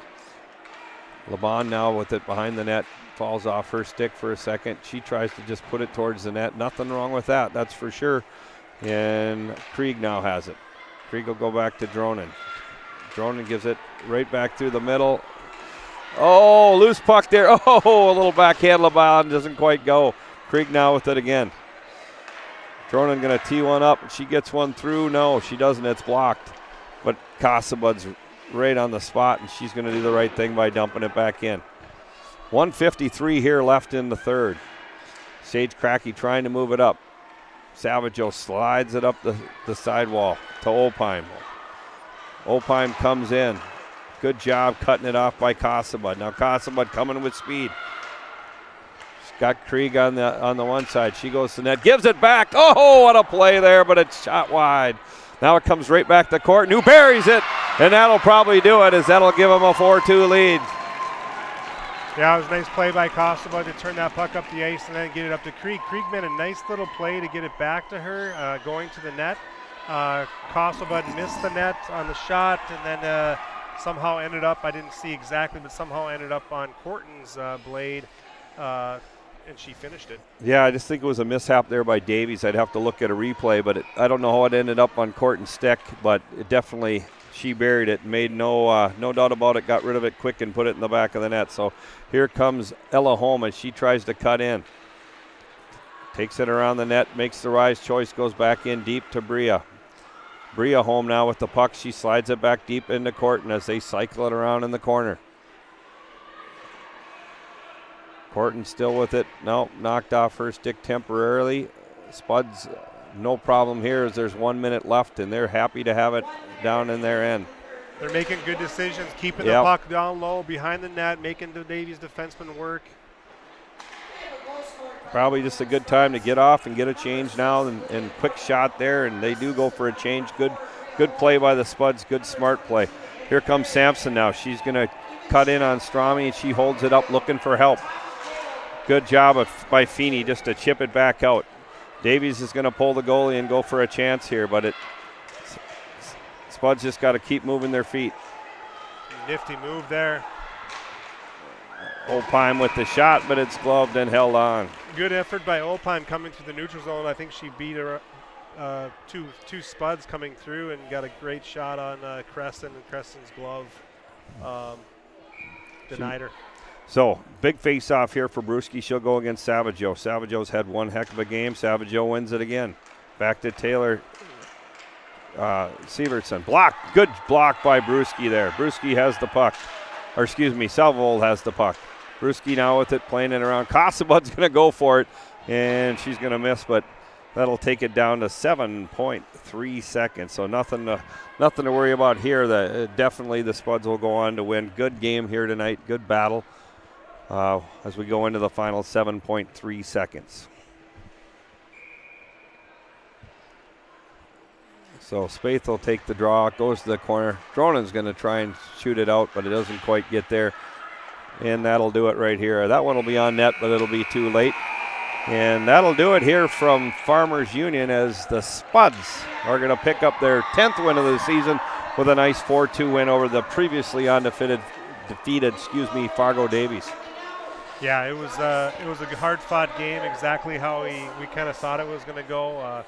LeBon now with it behind the net, falls off her stick for a second. She tries to just put it towards the net. Nothing wrong with that, that's for sure. And Krieg now has it. Krieg will go back to Dronin. Dronin gives it right back through the middle. Oh, loose puck there. Oh, a little backhand. LeBon doesn't quite go. Krieg now with it again. Dronin going to tee one up. She gets one through. No, she doesn't. It's blocked. But Casabud's right on the spot, and she's going to do the right thing by dumping it back in. 1:53 here left in the third. Sage Cracky trying to move it up. Savaggio slides it up the sidewall to Opheim. Opheim comes in. Good job cutting it off by Kossabud. Now Kossabud coming with speed. She's got Krieg on the one side. She goes to net, gives it back. Oh, what a play there, but it's shot wide. Now it comes right back to Court, who buries it, and that'll probably do it, as that'll give them a 4-2 lead. Yeah, it was a nice play by Kossabud to turn that puck up the ice and then get it up to Krieg. Krieg made a nice little play to get it back to her, going to the net. Kossabud missed the net on the shot, and then somehow ended up, I didn't see exactly, but somehow ended up on Corton's blade, and she finished it. Yeah, I just think it was a mishap there by Davies. I'd have to look at a replay, but I don't know how it ended up on Corton's stick, but it definitely, she buried it, made no doubt about it, got rid of it quick and put it in the back of the net. So here comes Ella Holm as she tries to cut in. Takes it around the net, makes the rise choice, goes back in deep to Bria. Bria home now with the puck. She slides it back deep into Corton as they cycle it around in the corner. Corton still with it. No, knocked off her stick temporarily. Spuds, no problem here as there's 1 minute left, and they're happy to have it down in their end. They're making good decisions, keeping the puck down low behind the net, making the Davies defenseman work. Probably just a good time to get off and get a change now, and quick shot there, and they do go for a change. Good play by the Spuds, good smart play. Here comes Sampson now. She's going to cut in on Strami, and she holds it up looking for help. Good job by Feeney just to chip it back out. Davies is going to pull the goalie and go for a chance here, but Spuds just got to keep moving their feet. Nifty move there. Opheim with the shot, but it's gloved and held on. Good effort by Opheim coming through the neutral zone. I think she beat her two Spuds coming through and got a great shot on Crescent, and Crescent's glove denied her. So, big face-off here for Brewski. She'll go against Savageau. Savageau's had one heck of a game. Savageau wins it again. Back to Taylor Sievertson. Block. Good block by Brewski there. Brewski has the puck. Or excuse me, Salvold has the puck. Brewski now with it, playing it around. Kossabud's going to go for it, and she's going to miss, but that'll take it down to 7.3 seconds. So nothing to worry about here. Definitely the Spuds will go on to win. Good game here tonight. Good battle as we go into the final 7.3 seconds. So Spaeth will take the draw. It goes to the corner. Cronin's going to try and shoot it out, but it doesn't quite get there. And that'll do it right here. That one will be on net, but it'll be too late. And that'll do it here from Farmers Union as the Spuds are going to pick up their 10th win of the season with a nice 4-2 win over the previously defeated Fargo Davies. Yeah, it was a hard-fought game, exactly how we kind of thought it was going to go.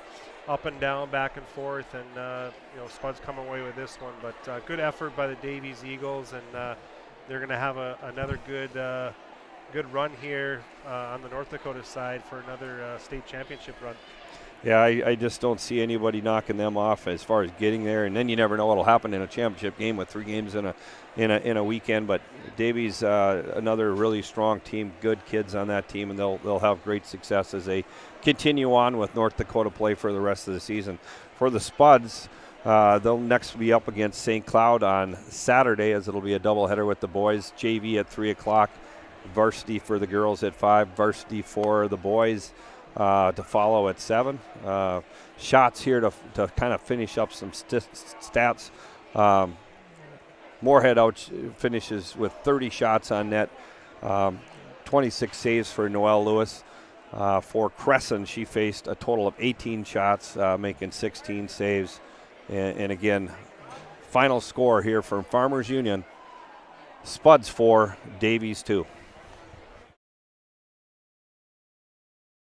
Up and down, back and forth, and Spuds come away with this one. But good effort by the Davies Eagles, and they're going to have another good run here on the North Dakota side for another state championship run. Yeah, I just don't see anybody knocking them off as far as getting there, and then you never know what'll happen in a championship game with 3 games in a weekend. But Davies, another really strong team, good kids on that team, and they'll have great success as they continue on with North Dakota play for the rest of the season. For the Spuds, they'll next be up against St. Cloud on Saturday, as it'll be a doubleheader with the boys. JV at 3 o'clock, varsity for the girls at 5, varsity for the boys to follow at 7. Shots here to kind of finish up some stats. Moorhead finishes with 30 shots on net, 26 saves for Noelle Lewis. For Crescent, she faced a total of 18 shots, making 16 saves. And again, final score here from Farmers Union, Spuds 4, Davies 2.